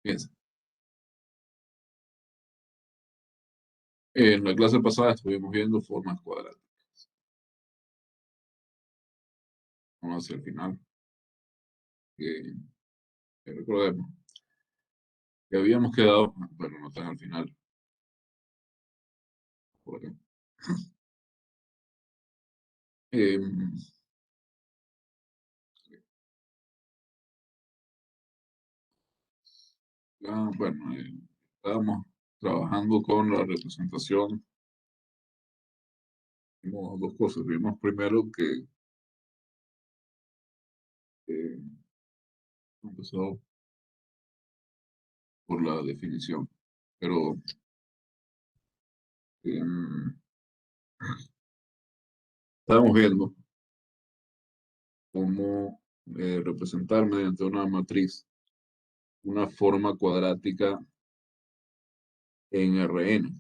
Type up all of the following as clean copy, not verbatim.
Fíjense, en la clase pasada estuvimos viendo formas cuadradas. Vamos hacia el final. Que, que recordemos que habíamos quedado, bueno, no tan al final, por acá. Em, bueno, estábamos trabajando con la representación. Vimos dos cosas. Vimos primero que eh, empezó por la definición, pero em, estábamos viendo cómo representar mediante una matriz una forma cuadrática en Rn.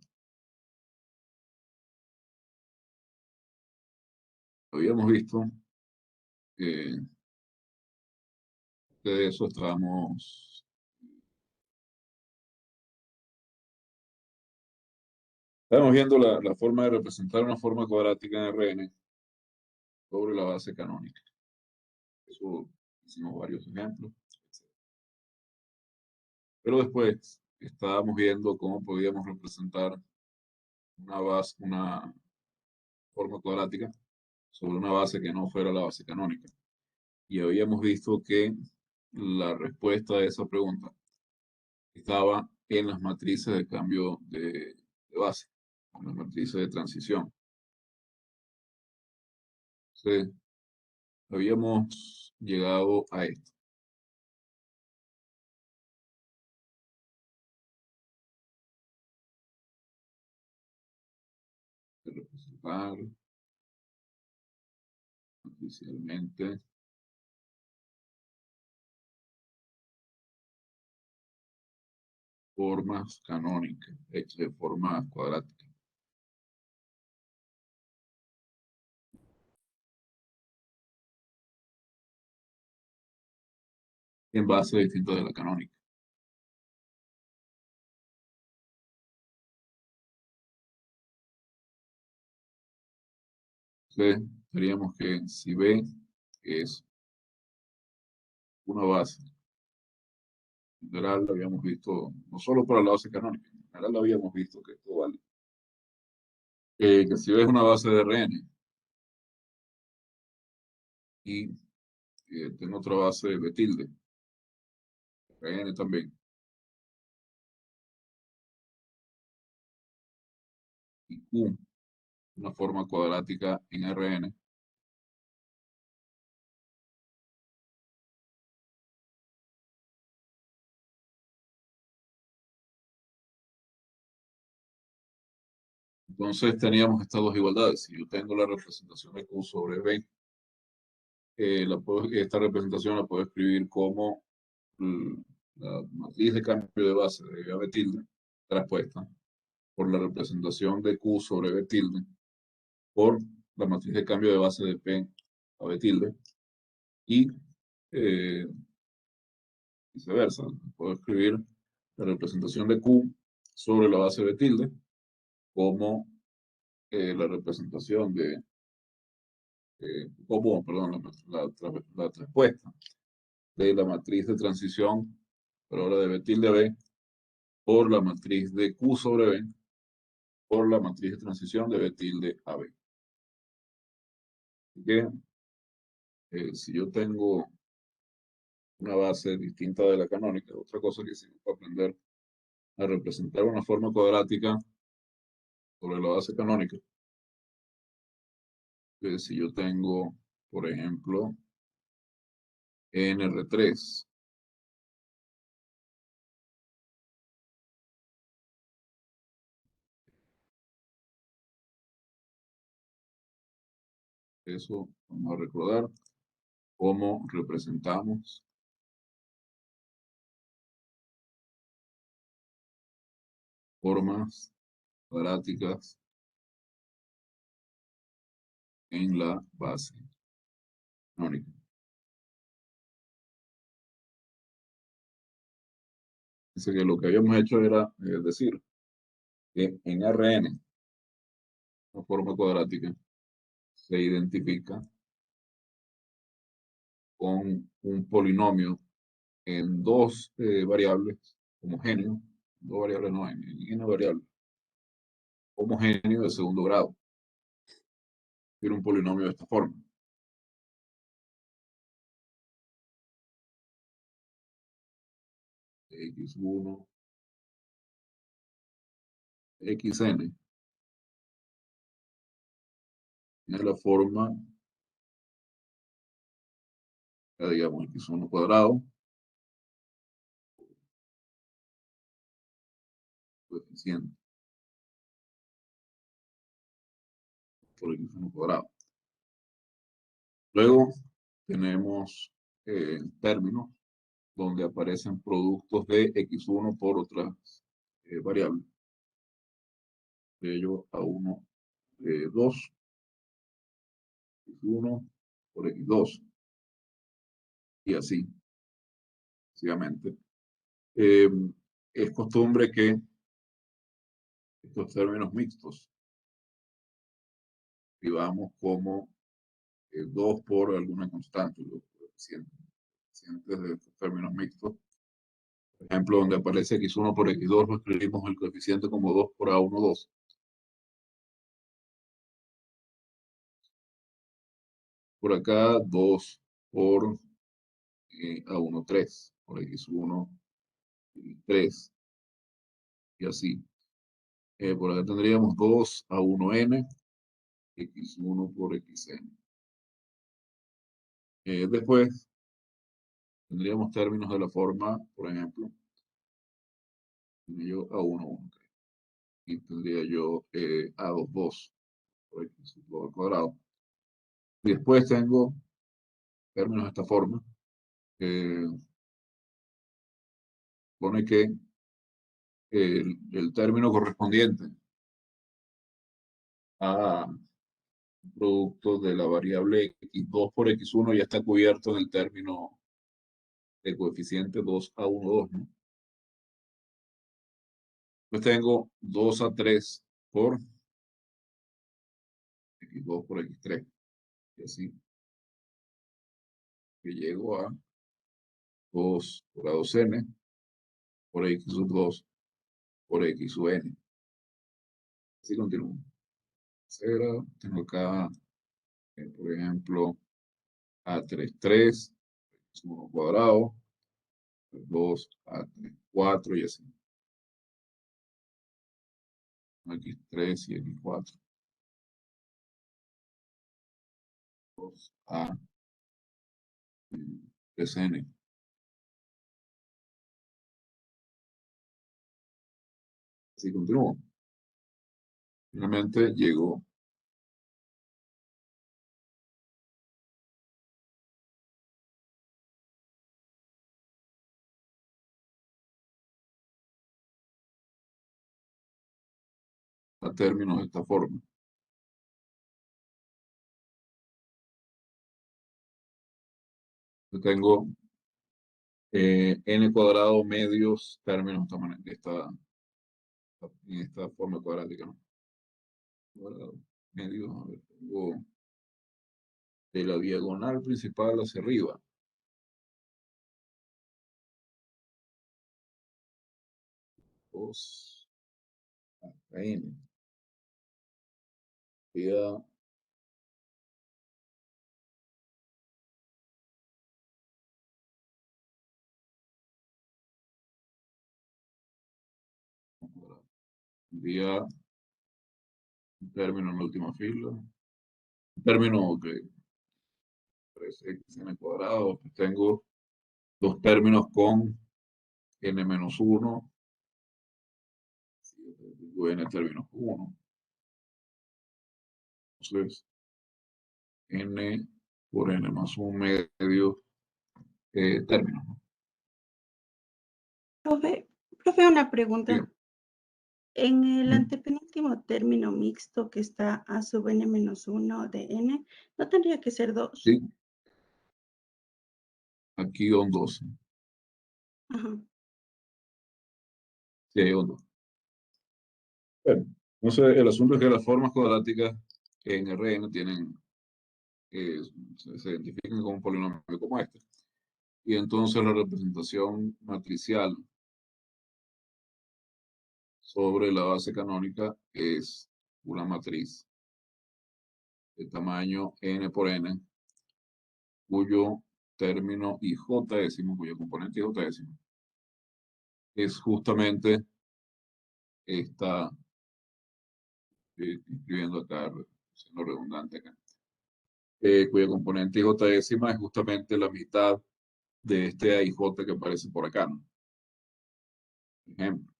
Habíamos visto que de eso estábamos viendo la forma de representar una forma cuadrática en Rn sobre la base canónica. Eso hicimos varios ejemplos. Pero después estábamos viendo cómo podíamos representar una forma cuadrática sobre una base que no fuera la base canónica. Y habíamos visto que la respuesta a esa pregunta estaba en las matrices de cambio de base, en las matrices de transición. Entonces, habíamos llegado a esto. De representar matricialmente formas canónicas, de formas cuadráticas, en bases distintas de la canónica. Entonces, diríamos que si B es una base, en general lo habíamos visto, no solo para la base canónica, en general lo habíamos visto que esto vale. Que si B es una base de Rn y tiene otra base de B tilde, Rn también, y Q, una forma cuadrática en Rn, entonces teníamos estas dos igualdades. Si yo tengo la representación de Q sobre B, esta representación la puedo escribir como mm, la matriz de cambio de base de B tilde traspuesta por la representación de Q sobre B tilde por la matriz de cambio de base de P a B tilde y eh, viceversa. Puedo escribir la representación de Q sobre la base B tilde como la representación perdón, la traspuesta de la matriz de transición, pero ahora de B tilde a B, por la matriz de Q sobre B, por la matriz de transición de B tilde a B. Así que si yo tengo una base distinta de la canónica, otra cosa que hicimos para aprender a representar una forma cuadrática sobre la base canónica, si yo tengo, por ejemplo, NR3, eso vamos a recordar cómo representamos formas cuadráticas en la base canónica. Dice que lo que habíamos hecho era decir que en Rn, la forma cuadrática, se identifica con un polinomio en dos variables homogéneos, dos variables no, en una variable homogéneo de segundo grado. Tiene un polinomio de esta forma. X1, xn, es la forma, ya digamos, x1 cuadrado, coeficiente por x1 cuadrado. Luego tenemos términos donde aparecen productos de x1 por otras variables. De ello a 1, 2, x1 por x2 y así, sucesivamente. Es costumbre que estos términos mixtos escribamos como 2 por alguna constante, los coeficientes de estos términos mixtos. Por ejemplo, donde aparece x1 por x2, lo escribimos el coeficiente como 2 por a1, 2. Por acá, 2 por a1, 3, por x1, 3, y así. Por acá tendríamos 2 a 1n, x1 por xn. Después tendríamos términos de la forma, por ejemplo, tendría yo a 1, 1, y tendría yo a 2, 2 por x2 al cuadrado. Y después tengo términos de esta forma. Pone que el término correspondiente a producto de la variable x2 por x1 ya está cubierto en el término de coeficiente 2 a 1, 2, ¿no? Pues tengo 2 a 3 por x2 por x3. Y así que llego a 2 por a 2n por x sub 2 por x sub n. Así continúo. Tengo acá, por ejemplo, a3, 3, x1 cuadrado, 2 a3, 4 y así. X3 y X4. 2 a 3n. Así continúo. Finalmente llego a términos de esta forma. Yo tengo n cuadrado medios términos de en esta forma cuadrática, ¿no? Cuadrado, medios, a ver, tengo de la diagonal principal hacia arriba. Dos a n. Queda un término en la última fila. Un término que parece xn cuadrado. Pues tengo dos términos con n-1. N términos con 1. Entonces, n por n más 1 medio términos, ¿no? Profe, una pregunta. Bien. En el antepenúltimo término mixto que está a sub n-1 de n, ¿no tendría que ser 2? Sí, aquí son 12. Ajá. o no. Bueno, entonces el asunto es que las formas cuadráticas en Rn tienen, se identifican como un polinomio como este. Y entonces la representación matricial sobre la base canónica es una matriz de tamaño n por n, cuyo término ij décimo, cuyo componente ij décimo, es justamente esta, escribiendo acá, siendo redundante acá, cuya componente ij décima es justamente la mitad de este AIJ que aparece por acá, ¿no? Por ejemplo,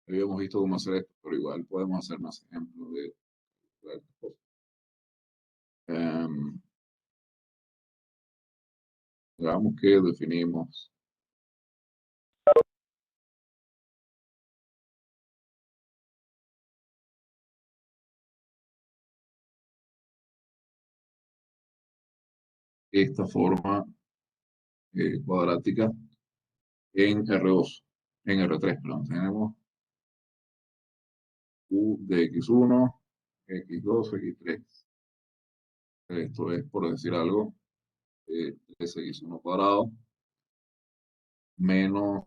habíamos visto cómo hacer esto, pero igual podemos hacer más ejemplos de estas cosas. Digamos que definimos esta forma cuadrática en R2, en R3, perdón. Tenemos U de X1, X2, X3. Esto es, por decir algo, 3X1 cuadrado menos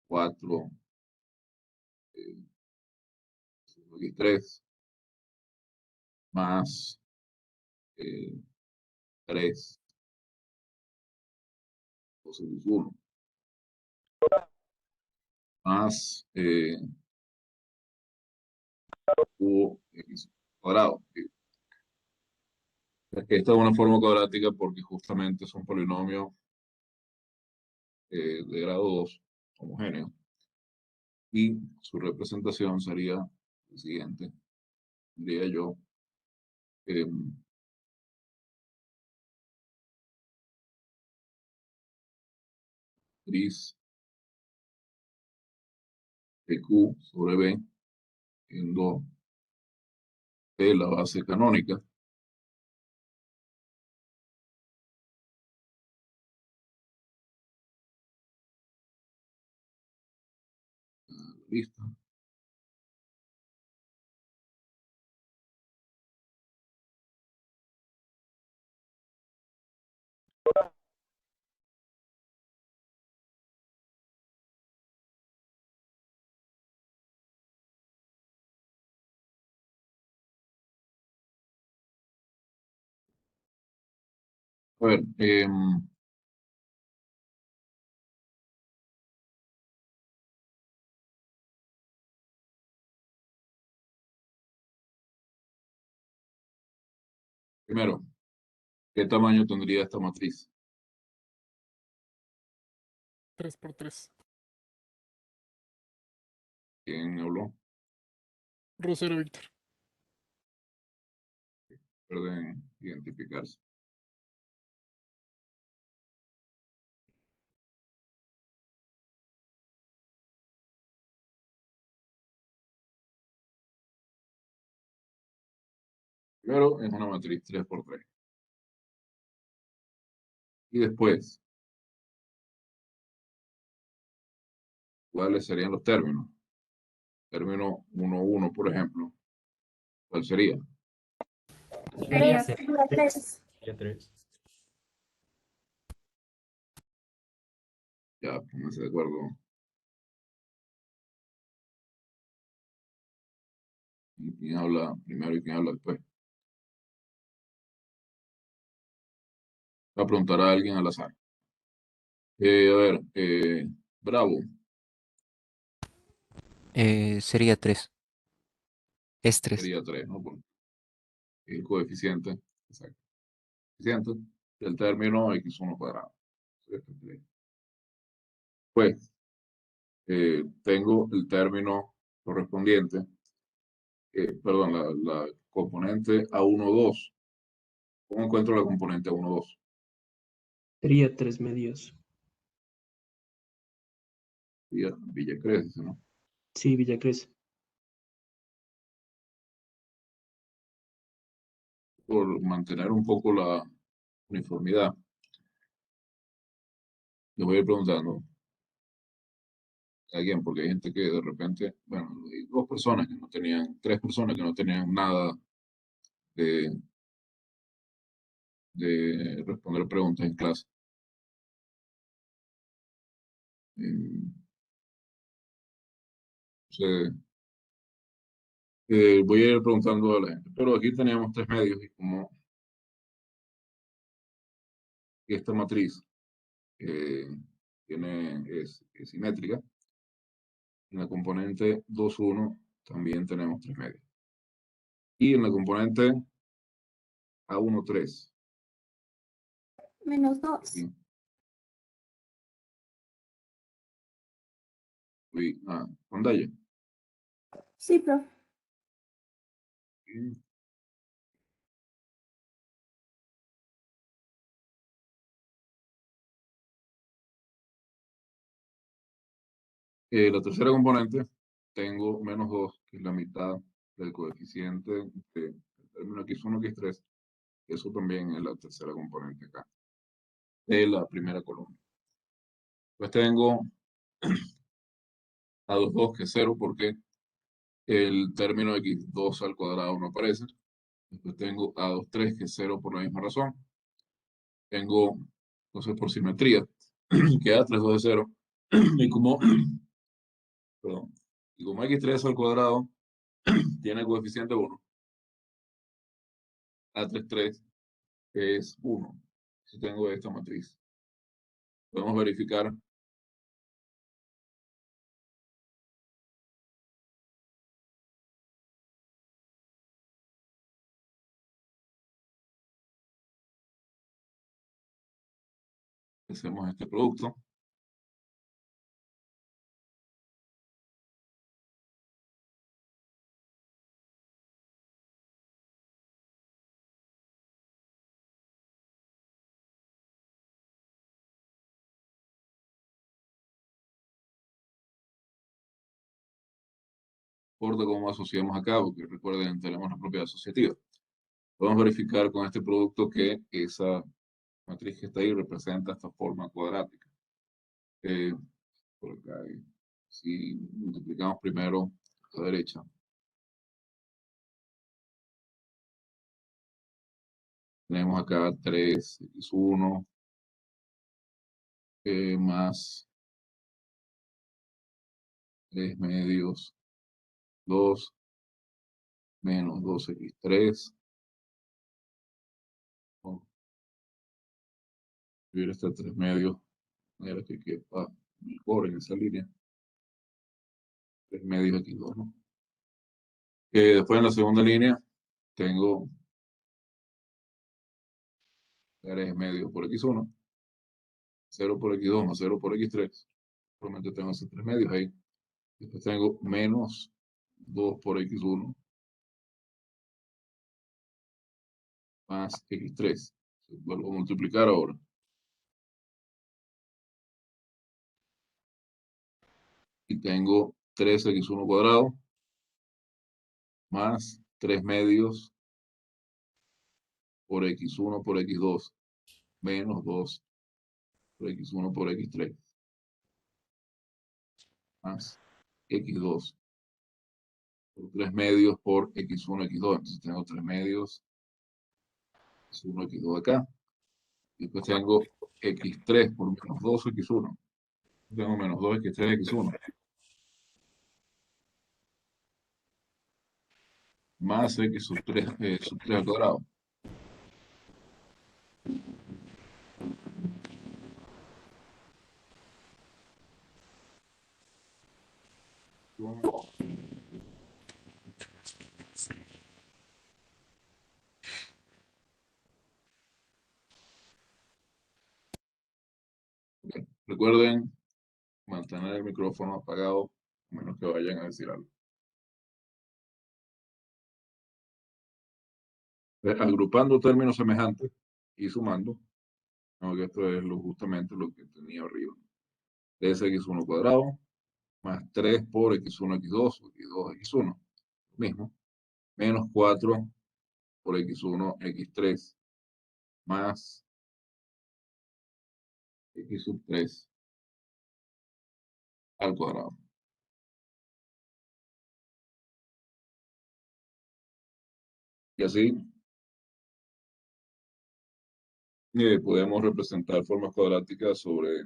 4 X3 más 3 2X1 más UX cuadrado. Esta es una forma cuadrática porque justamente es un polinomio de grado 2 homogéneo. Y su representación sería el siguiente. Diría yo, matriz de Q sobre B en 2 de la base canónica. Listo. A ver, primero, ¿qué tamaño tendría esta matriz? 3 por 3. ¿Quién habló? Rosero Víctor. Pueden identificarse. Primero es una matriz 3 por 3. Y después, ¿cuáles serían los términos? Término 1, 1, por ejemplo. ¿Cuál sería? Sería 3. Sería 3. Ya, pónganse de acuerdo. ¿Y quién habla primero y quién habla después? Va a preguntar a alguien al azar. A ver, Bravo, Sería 3. Es 3. sería 3, ¿no? Porque el coeficiente, exacto. Coeficiente del término x1 cuadrado. Pues, tengo el término correspondiente, perdón, la componente A12. ¿Cómo encuentro la componente A12? Sería 3 medios. Villa Cresce, ¿no? Sí, Villacres. Por mantener un poco la uniformidad, le voy a ir preguntando, alguien, porque hay gente que de repente, bueno, hay dos personas que no tenían, tres personas que no tenían nada de, de responder preguntas en clase. Eh, entonces, voy a ir preguntando a la gente, pero aquí teníamos tres medios y como esta matriz eh, es simétrica, en la componente 2,1 también tenemos tres medios. Y en la componente A1,3, -2. aquí, pantalla. Sí, profe. Y, la tercera componente tengo -2, que es la mitad del coeficiente del término x1, x3. Eso también es la tercera componente acá, de la primera columna. Pues tengo A22, que es 0, porque el término x2 al cuadrado no aparece. Después tengo A23, que es 0 por la misma razón. Tengo, entonces, por simetría, que A32 es 0. Y como, perdón, y como x3 al cuadrado tiene coeficiente 1, A33 es 1. Si tengo esta matriz, podemos verificar. Hacemos este producto. Importa cómo asociamos acá, porque recuerden, tenemos la propiedad asociativa. Podemos verificar con este producto que esa matriz que está ahí representa esta forma cuadrática. Por acá, si multiplicamos primero a la derecha, tenemos acá 3x1 más 3 medios 2 menos 2x3. Vamos a escribir este 3 medios, de manera que quepa mejor en esa línea. 3 medios x2, ¿no? Después en la segunda línea tengo 3 medios por x1, 0 por x2 más 0 por x3. Probablemente tengo esos 3 medios ahí. Después tengo menos 2 por x1 más x3. Vuelvo a multiplicar ahora. Y tengo 3x1 cuadrado más 3 medios por x1 por x2 menos 2 por x1 por x3 más x2 por 3 medios por x1, x2. Entonces tengo 3 medios, x1, x2 acá. Y después tengo x3 por menos 2 x1. Tengo menos 2 x3, x1. Más x sub 3 al cuadrado. Okay. Recuerden mantener el micrófono apagado, a menos que vayan a decir algo. Agrupando términos semejantes y sumando, aunque esto es justamente lo que tenía arriba. 3x1 cuadrado más 3 por x1, x2, x2, x1, lo mismo, menos 4 por x1, x3, más x sub 3 al cuadrado. Y así podemos representar formas cuadráticas sobre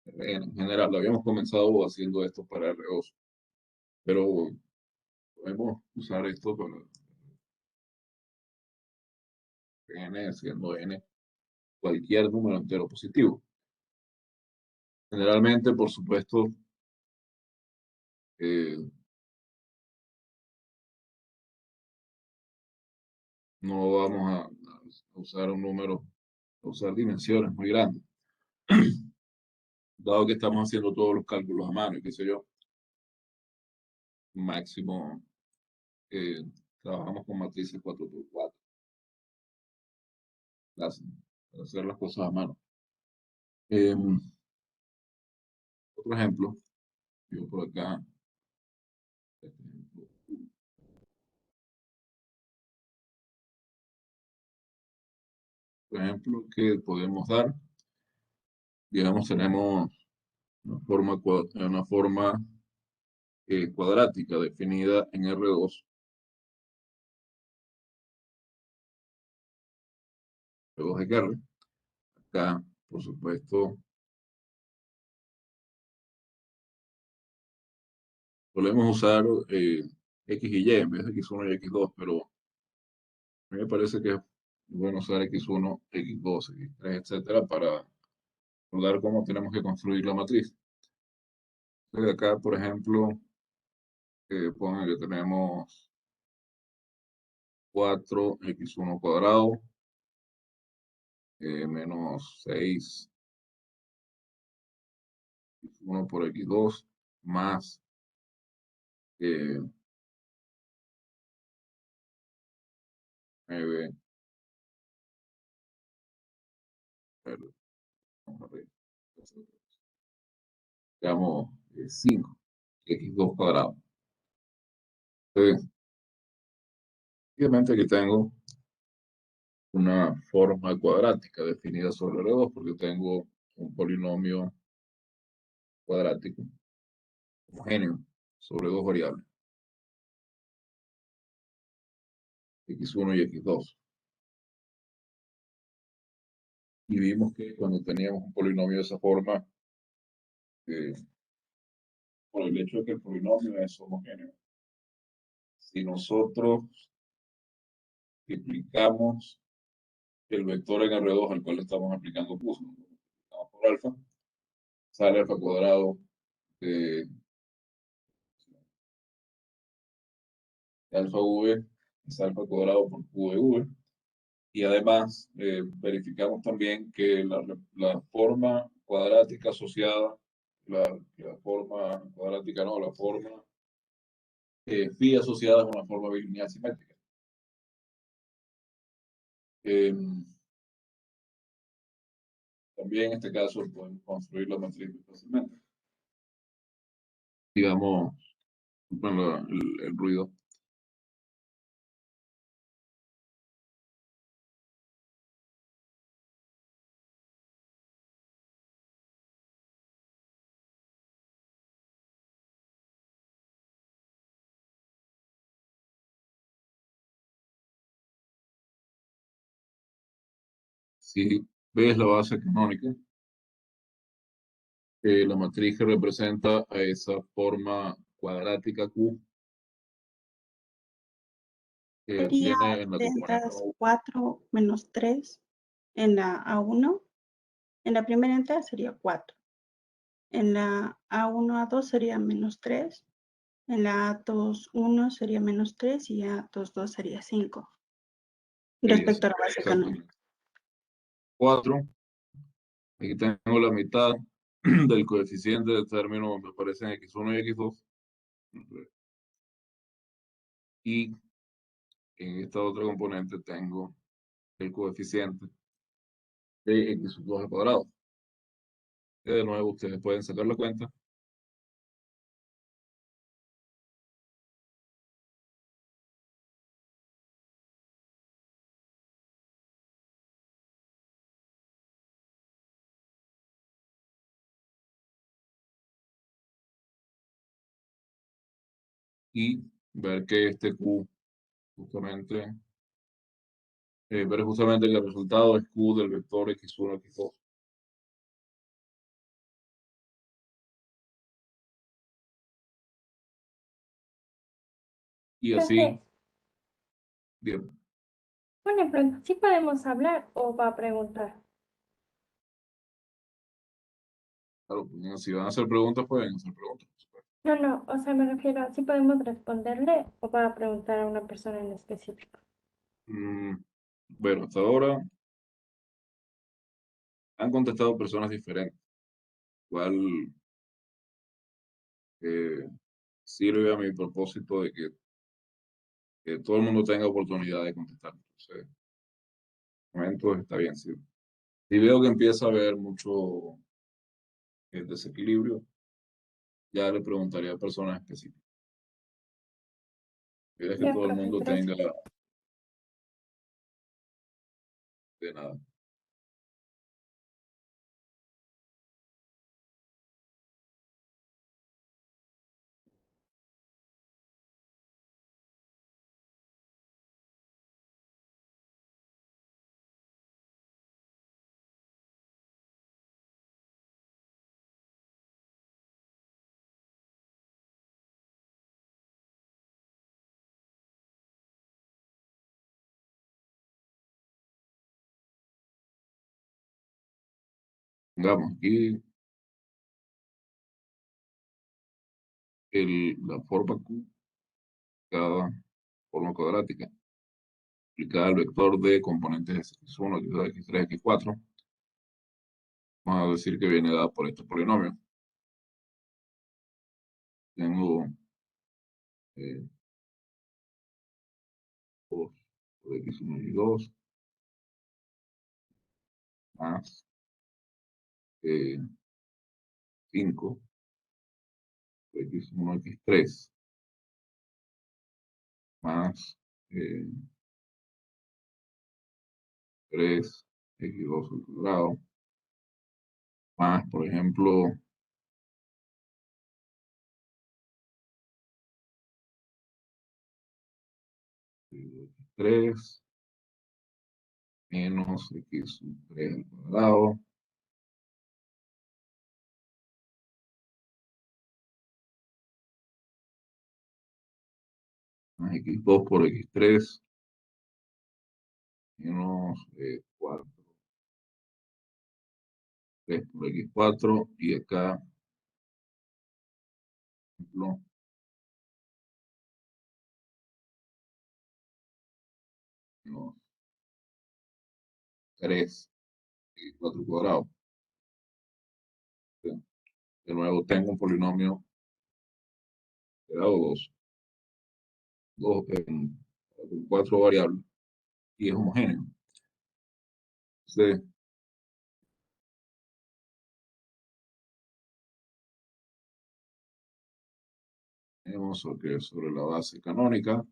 en general. Habíamos comenzado haciendo esto para R2, pero podemos usar esto para n, siendo n cualquier número entero positivo. Generalmente, por supuesto, no vamos a usar un número, a usar dimensiones muy grandes, dado que estamos haciendo todos los cálculos a mano y qué sé yo. Máximo, eh, trabajamos con matrices 4x4 para hacer las cosas a mano. Otro ejemplo, yo por acá, este ejemplo, que podemos dar, digamos, tenemos una forma cuadrática definida en R2, R2 de R. Acá, por supuesto, solemos usar X y Y en vez de X1 y X2, pero a mí me parece que es bueno usar X1, X2, X3, etcétera, para recordar cómo tenemos que construir la matriz. Entonces, acá, por ejemplo, pongan que tenemos 4x1 cuadrado menos 6 x1 por x2 más 9, digamos 5 x2 cuadrado. Entonces, obviamente aquí tengo una forma cuadrática definida sobre R2 porque tengo un polinomio cuadrático homogéneo sobre dos variables, x1 y x2. Y vimos que cuando teníamos un polinomio de esa forma, por el hecho de que el polinomio es homogéneo, si nosotros multiplicamos el vector en R2 al cual le estamos aplicando q, por alfa, sale alfa cuadrado de alfa v es alfa cuadrado por q de v. Y además verificamos también que la forma cuadrática asociada, la forma cuadrática no, la forma phi asociada es una forma bilineal simétrica. También en este caso podemos construir la matriz muy fácilmente. Digamos, bueno, el ruido. Si ves la base canónica, la matriz que representa a esa forma cuadrática Q Sería viene en la componente 4 menos 3 en la A1. En la primera entrada sería 4. En la A1, A2 sería menos 3. En la A2, 1 sería menos 3 y A2, 2 sería 5. Respecto a la base canónica. 4. Aquí tengo la mitad del coeficiente de término, me parecen x1 y x2. Y en esta otra componente tengo el coeficiente de x2 al cuadrado. De nuevo, ustedes pueden sacar la cuenta. Y ver que este Q justamente, pero justamente que el resultado es Q del vector x1, x2. Y así, Profe, bien. una pregunta. ¿Sí podemos hablar o va a preguntar? Claro, pues, si van a hacer preguntas, pueden hacer preguntas, por supuesto. No, o sea, me refiero a si podemos responderle o va a preguntar a una persona en específico. Bueno, hasta ahora han contestado personas diferentes, cual sirve a mi propósito de que todo el mundo tenga oportunidad de contestar. Entonces, de momento está bien. Si veo que empieza a haber mucho desequilibrio, ya le preguntaría a personas específicas. La idea es que Ya, todo el profe, mundo tenga gracias. de nada. Pongamos aquí la forma Q, cada forma cuadrática, aplicada al vector de componentes x1, x2, x3, x4. Vamos a decir que viene dada por este polinomio. Tengo 2 por x1 y 2 más 5 por x1, x3 más 3 x2 al cuadrado más, por ejemplo, 3 menos x3 al cuadrado más x2 por x3 menos 4, 3 por x4 y acá, por ejemplo, menos 3 x4 cuadrado. De nuevo tengo un polinomio de grado 2 con 4 variables y es homogéneo. Entonces, tenemos que sobre la base canónica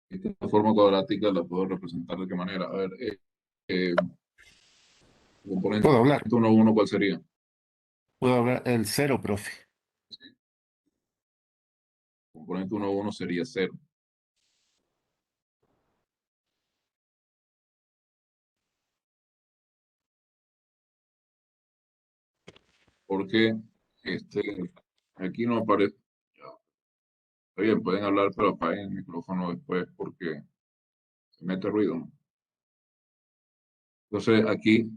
esta forma cuadrática la puedo representar de qué manera. A ver, componente ¿Puedo hablar? 1, 1, ¿cuál sería? ¿Puedo hablar? El cero, profe. Componente 1, 1 sería 0. Porque aquí no aparece. Ya, está bien, pueden hablar, pero apaguen el micrófono después porque se mete ruido, ¿no? Entonces aquí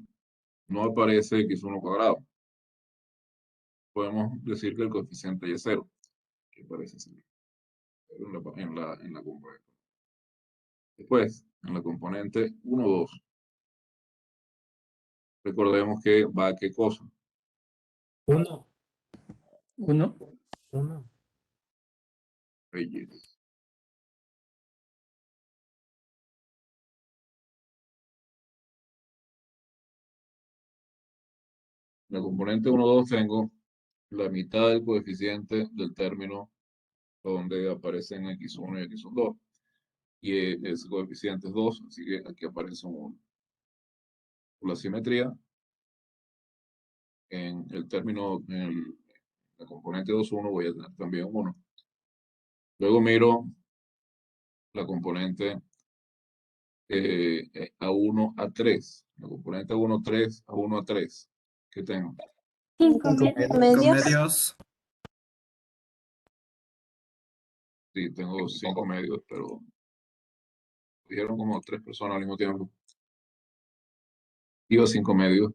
no aparece x1 cuadrado. Podemos decir que el coeficiente y es 0, que parece ser en la componente. Después, en la componente 1, 2, recordemos que va a qué cosa. Uno. Uno. Uno. Reyes. En la componente 1, 2 tengo la mitad del coeficiente del término donde aparecen x1 y x2. Y ese coeficiente es 2, así que aquí aparece un 1. por la simetría, en el término, la componente 2,1 voy a tener también 1. Luego miro la componente A1, A3. La componente A1, 3, A1, A3. ¿Qué tengo? 5 medios. medios. Sí, tengo 5 medios, pero dijeron como 3 personas al mismo tiempo. Iba a 5 medios.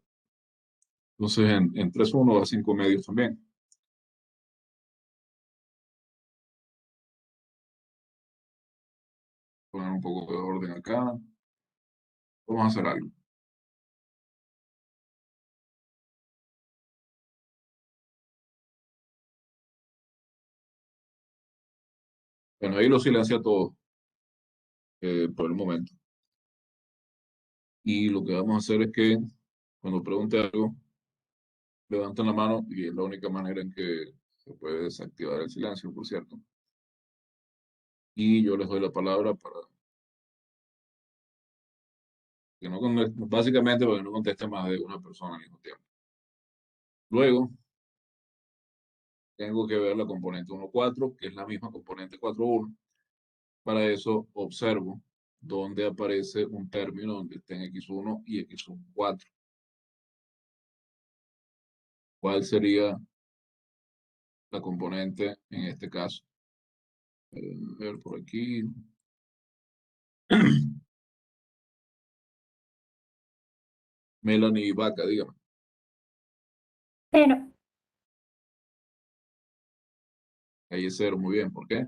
Entonces en 3,1 va a 5 medios también. Poner un poco de orden acá. Vamos a hacer algo. Bueno, ahí lo silencia todo por el momento. Y lo que vamos a hacer es que cuando pregunte algo, levanten la mano y es la única manera en que se puede desactivar el silencio, por cierto. Y yo les doy la palabra para que no básicamente para que no conteste más de una persona al mismo tiempo. Luego, tengo que ver la componente 1,4, que es la misma componente 4,1. Para eso, observo dónde aparece un término donde estén X1 y X4. ¿Cuál sería la componente en este caso? A ver por aquí. Melanie Vaca, dígame. 0. Ahí es 0, muy bien. ¿Por qué?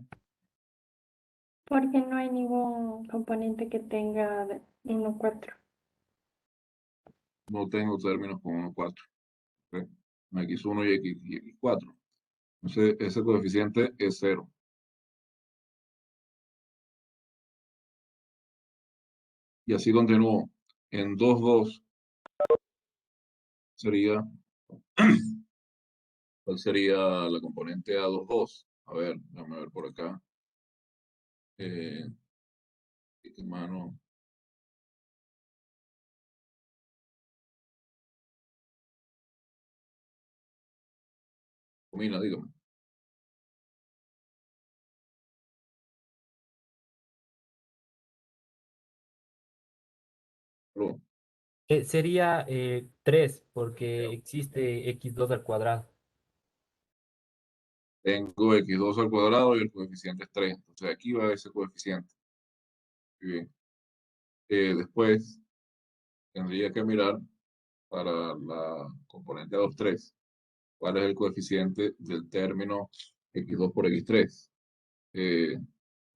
Porque no hay ningún componente que tenga 1, 4. No tengo términos con 1,4. ¿Ok? X1 y X4. Entonces, ese coeficiente es 0. Y así continúo. En 2,2 sería, ¿cuál sería la componente A2,2? A ver, déjame ver por acá. Mano. Comina, dígame. Aló. Sería 3, porque existe x2 al cuadrado. Tengo X2 al cuadrado y el coeficiente es 3. Entonces aquí va ese coeficiente. Muy bien. Después tendría que mirar para la componente A2,3. ¿Cuál es el coeficiente del término X2 por X3?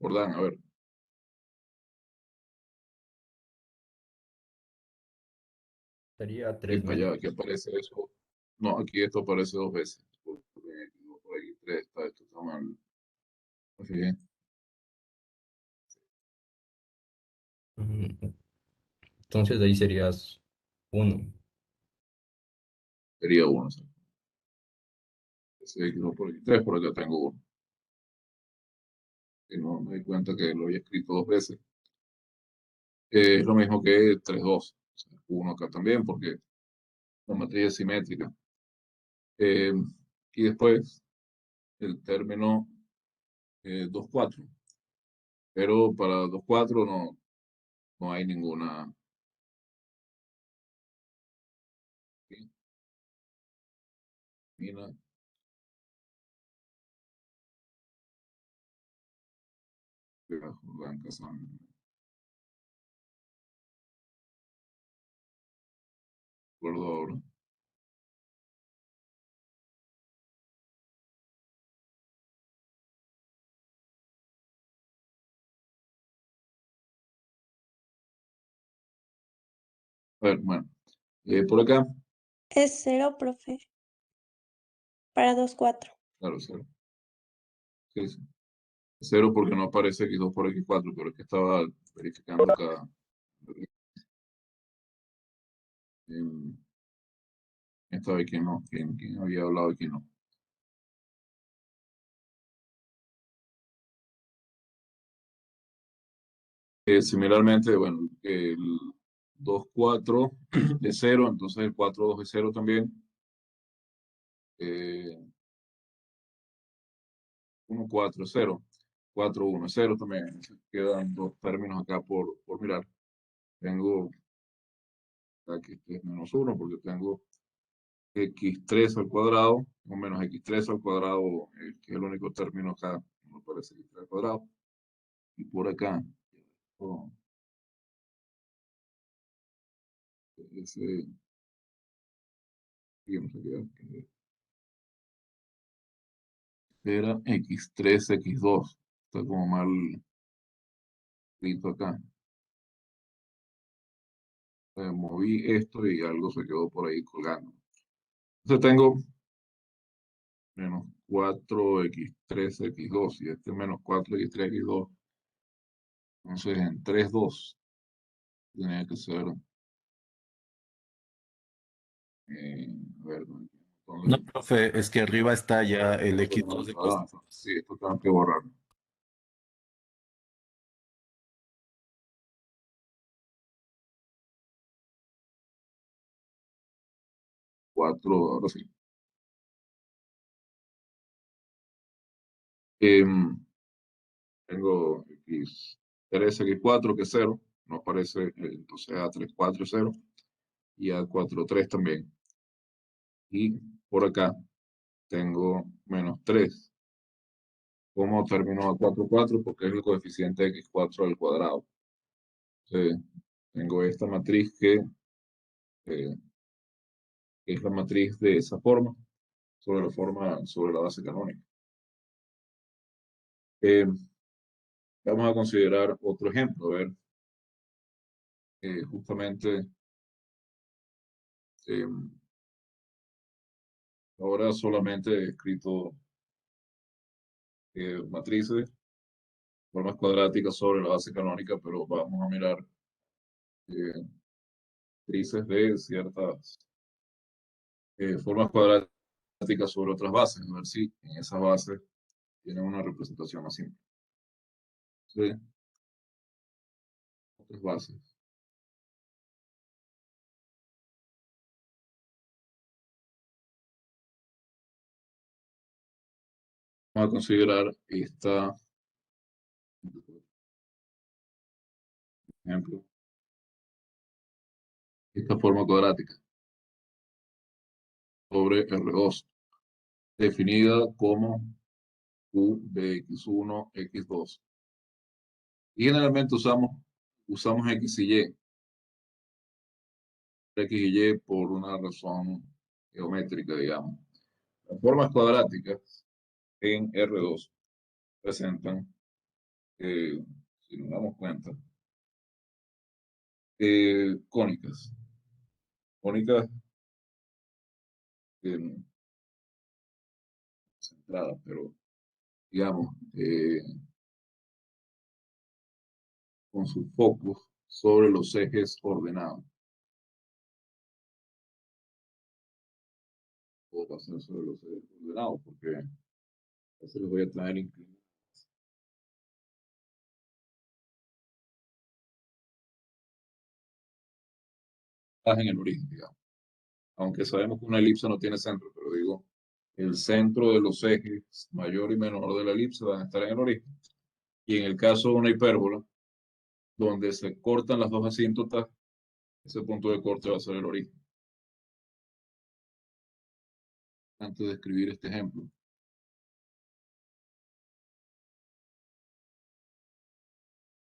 Jordán, a ver. Sería Y para allá, aquí aparece eso. No, aquí esto aparece 2 veces. Porque X2 por X3 esto está mal. Me fijé. Entonces ahí serías 1. Sería 1. Ese X2 por X3, por acá tengo 1. Y no me di cuenta que lo había escrito 2 veces. Es lo mismo que 3,2. O sea, 1 acá también, porque la matriz es simétrica. Y después el término 2,4. Pero para 2,4 no hay ninguna. Mira, Jordán Casán. Recuerdo ahora. A ver, bueno. Por acá, Es 0, profe. Para 2,4. claro, 0. Sí, sí. 0 porque no aparece X2 por X4, pero es que estaba verificando cada. Esta vez quién no, quién había hablado y quién no. Similarmente, bueno, 2, 4 es 0, entonces el 4, 2 es 0 también. 1, 4 es 0. 4, 1 es 0 también. Quedan dos términos acá por mirar. Tengo aquí este es menos 1 porque tengo x3 al cuadrado o menos x3 al cuadrado, que es el único término acá, me parece x3 al cuadrado. Y por acá, oh, ese, aquí no sé qué, era x3, x2. Está como mal escrito acá. Moví esto y algo se quedó por ahí colgando. Entonces tengo menos 4x3, x2 y este menos 4x3, x2. Entonces en 3, 2 tenía que ser, a ver, No, profe, es que arriba está ya el X2 de costas. sí, esto tengo que borrar. 4, ahora sí. Tengo x3, x4, que es 0. No aparece, entonces a3, 4 es 0. Y a4, 3 también. Y por acá tengo menos 3. ¿Cómo termino a4, 4? Porque es el coeficiente de x4 al cuadrado. Entonces, tengo esta matriz eh, que es la matriz de esa forma, sobre la base canónica. Vamos a considerar otro ejemplo, a ver, justamente ahora solamente he escrito matrices, formas cuadráticas sobre la base canónica, pero vamos a mirar matrices de ciertas formas cuadráticas sobre otras bases, a ver si en esas bases tienen una representación más simple. ¿Sí? Otras bases. Vamos a considerar esta, ejemplo, esta forma cuadrática sobre R2, definida como Q de X1, X2. Y generalmente usamos X y Y. X y Y por una razón geométrica, digamos. Las formas cuadráticas en R2 presentan, si nos damos cuenta, cónicas. Cónicas centradas, pero digamos, con sus focos sobre los ejes ordenados. Puedo pasar sobre los ejes ordenados porque eso les voy a tener inclinados. En el origen, digamos. Aunque sabemos que una elipse no tiene centro, pero digo, el centro de los ejes mayor y menor de la elipse van a estar en el origen. Y en el caso de una hipérbola, donde se cortan las dos asíntotas, ese punto de corte va a ser el origen. Antes de escribir este ejemplo,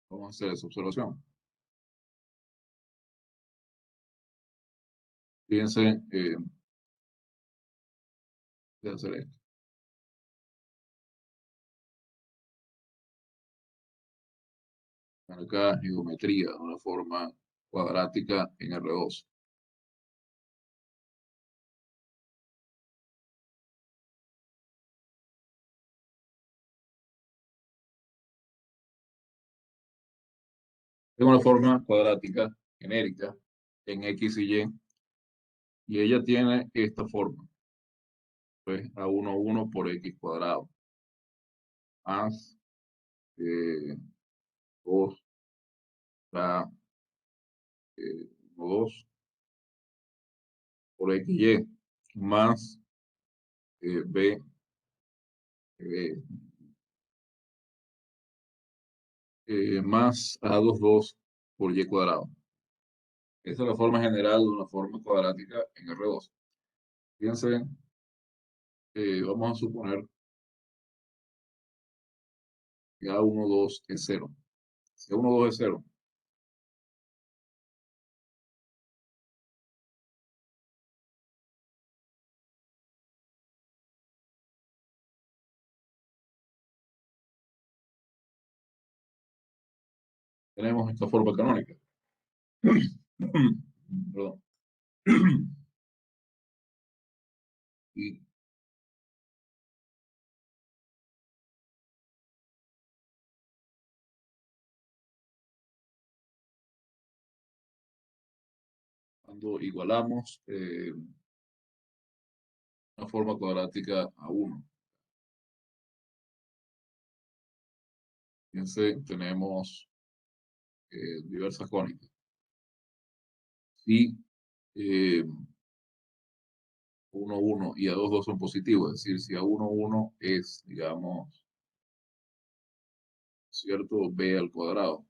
vamos a hacer esa observación. Fíjense, voy a hacer esto. Acá geometría de una forma cuadrática en R2. Es una forma cuadrática genérica en X y ella tiene esta forma. Pues A1, 1 por X cuadrado. Más 2 da 2 por XY más B más A22 por Y cuadrado. Esa es la forma general de una forma cuadrática en R2. Fíjense, vamos a suponer que A12 es 0. Si A12 es 0, tenemos esta forma canónica. Perdón. Y cuando igualamos una forma cuadrática a 1, fíjense, tenemos diversas cónicas. Si 1, 1 y A2, 2 son positivos, es decir, si A1, 1 es, digamos, cierto, B al cuadrado.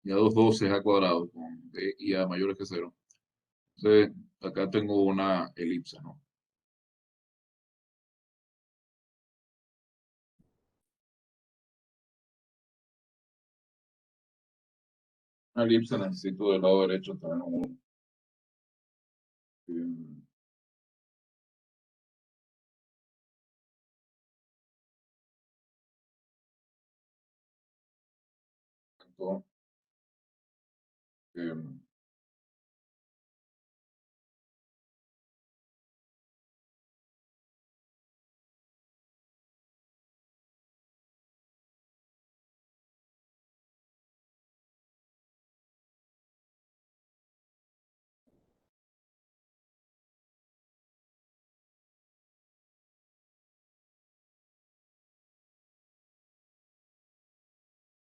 Y A2, 2 es A cuadrado con B y A mayores que 0. Entonces, acá tengo una elipse, ¿no? Una elipse necesito del lado derecho también un punto,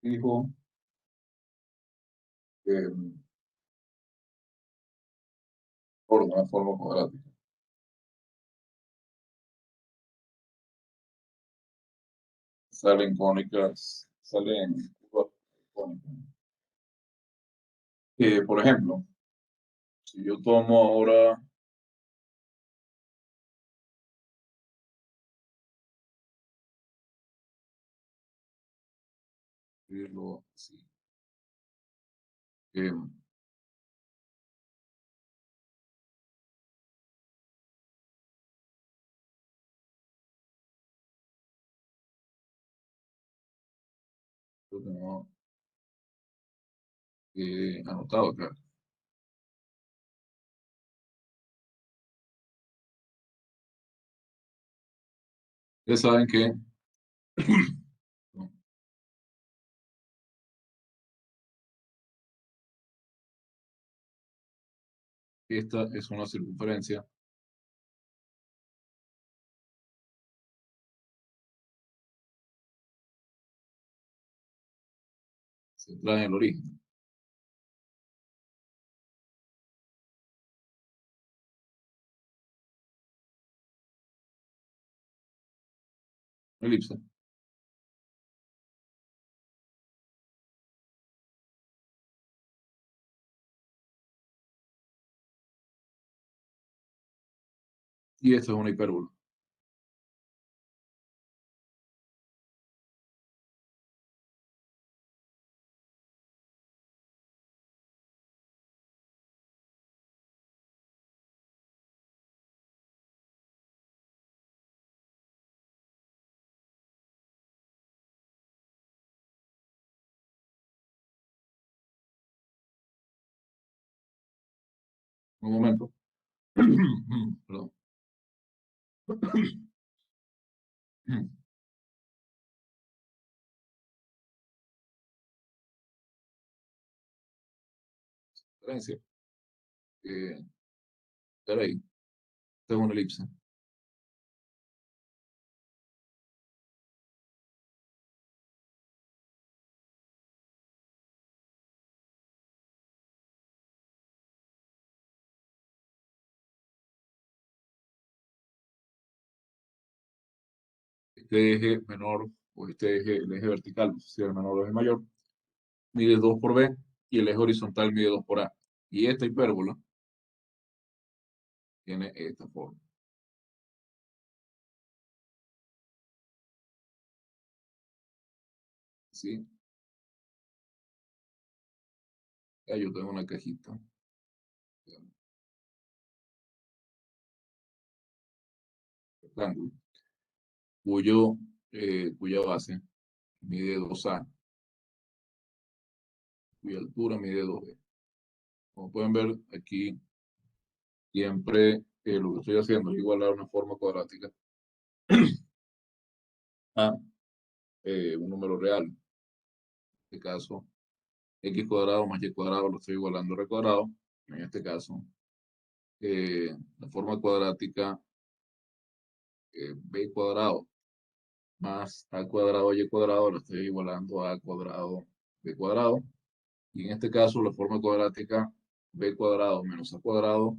fijo por una forma cuadrática. Salen cónicas, salen curvas cónicas. Por ejemplo, si yo tomo ahora escribirlo así. Lo tengo anotado acá. Ustedes saben que esta es una circunferencia centrada en el origen. Una elipse. Y esta es una hipérbola. Un momento. Perdón. Diferencia. Espera ahí. Esta es una elipse. este eje menor, o este eje, el eje vertical, no sé si el menor o el mayor, mide 2 por B, y el eje horizontal mide 2 por A. Y esta hipérbola tiene esta forma. ¿Sí? Ya yo tengo una cajita. Rectángulo, cuya base mide 2A, cuya altura mide 2B. Como pueden ver, aquí siempre lo que estoy haciendo es igualar una forma cuadrática a un número real. En este caso, x cuadrado más y cuadrado lo estoy igualando a r cuadrado. En este caso, la forma cuadrática b cuadrado más a cuadrado y cuadrado lo estoy igualando a cuadrado b cuadrado. Y en este caso, la forma cuadrática b cuadrado menos a cuadrado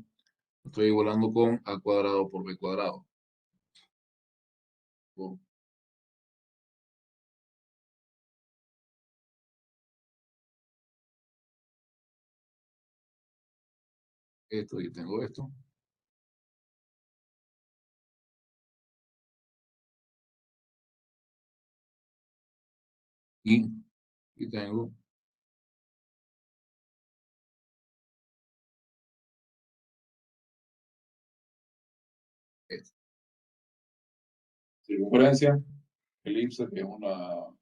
lo estoy igualando con a cuadrado por b cuadrado. O esto y tengo esto. Y tengo esto. Circunferencia, elipse, que es una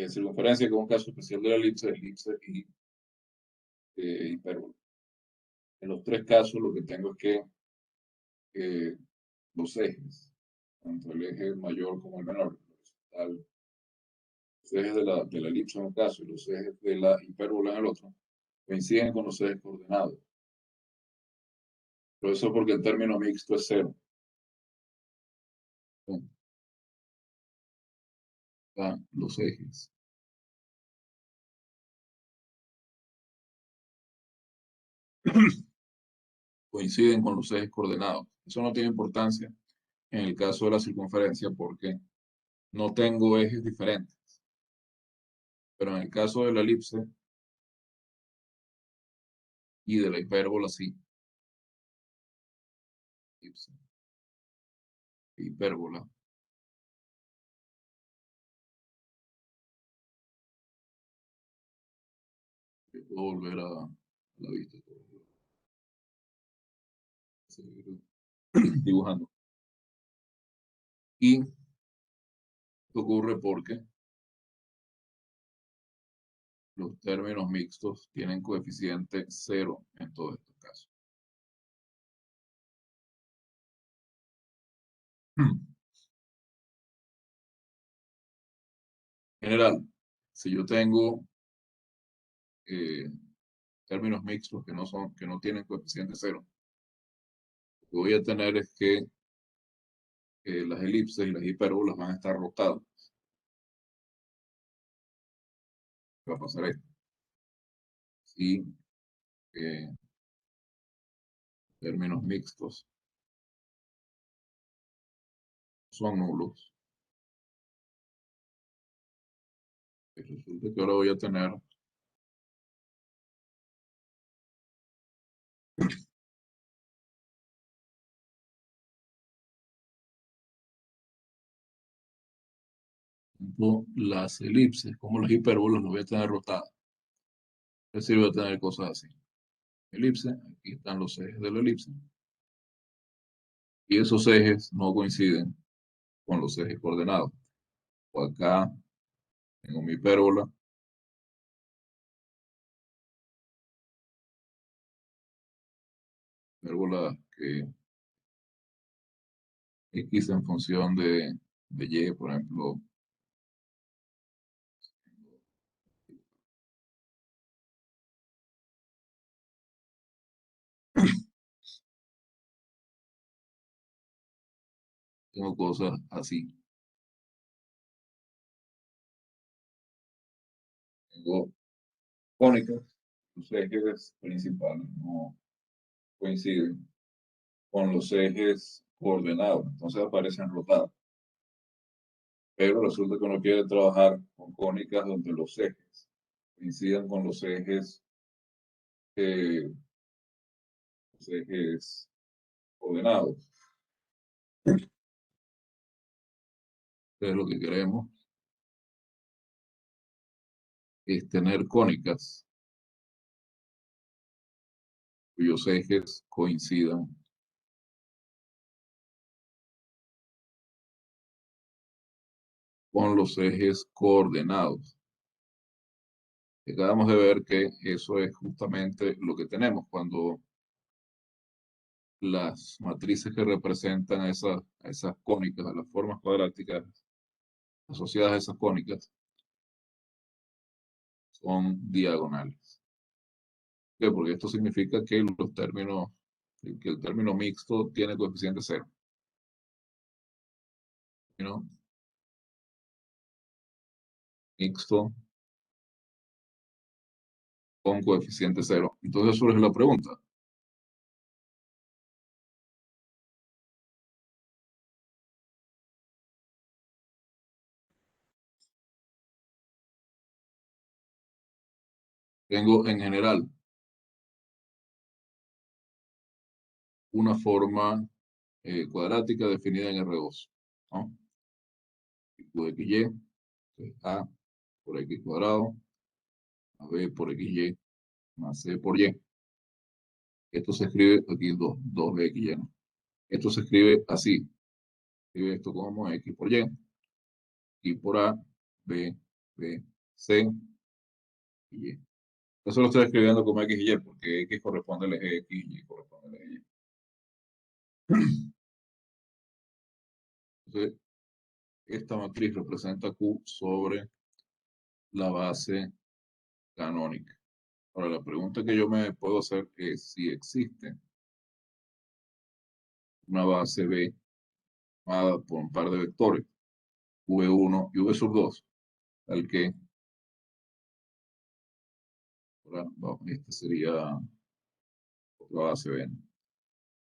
circunferencia, que es un caso especial de la elipse y hipérbola. En los tres casos lo que tengo es que los ejes, tanto el eje mayor como el menor, los ejes de la elipse en un caso y los ejes de la hipérbola en el otro, coinciden con los ejes coordenados. Pero eso porque el término mixto es 0. Los ejes. Coinciden con los ejes coordenados. Eso no tiene importancia en el caso de la circunferencia porque no tengo ejes diferentes. Pero en el caso de la elipse y de la hipérbola, sí. Elipse, hipérbola. Puedo volver a la vista. Seguir dibujando. Y esto ocurre porque los términos mixtos tienen coeficiente 0 en todos estos casos. En general, si yo tengo términos mixtos que no tienen coeficiente 0, lo que voy a tener es que las elipses y las hipérbolas van a estar rotadas. Va a pasar esto. Si términos mixtos son nulos, resulta que ahora voy a tener las elipses, como las hipérbolas, las voy a tener rotadas. Es decir, voy a tener cosas así. Elipse, aquí están los ejes de la elipse. Y esos ejes no coinciden con los ejes coordenados. O acá tengo mi hipérbola. Hipérbola que X en función de Y, por ejemplo. Tengo cosas así. Tengo cónicas. Los ejes principales no coinciden con los ejes coordenados, entonces aparecen rotadas. Pero resulta que uno quiere trabajar con cónicas donde los ejes coincidan con los ejes ordenados. Entonces lo que queremos es tener cónicas cuyos ejes coincidan con los ejes coordenados. Acabamos de ver que eso es justamente lo que tenemos cuando las matrices que representan a esas cónicas, a las formas cuadráticas asociadas a esas cónicas, son diagonales. ¿Por qué? Porque esto significa que los términos, que el término mixto tiene coeficiente cero. ¿No? Mixto con coeficiente cero. Entonces surge la pregunta. Tengo en general una forma cuadrática definida en R2, ¿no? Q de XY, A por X cuadrado, a B por XY, más C por Y. Esto se escribe aquí 2BXY, ¿no? Esto se escribe así. Escribe esto como X por Y por A, B, B, C y Y. Eso lo estoy escribiendo como X y Y, porque X corresponde al eje X y Y corresponde al eje Y. Entonces, esta matriz representa Q sobre la base canónica. Ahora, la pregunta que yo me puedo hacer es si existe una base B formada por un par de vectores, V1 y V sub 2, al que, ahora, esta sería otra base B, ¿no?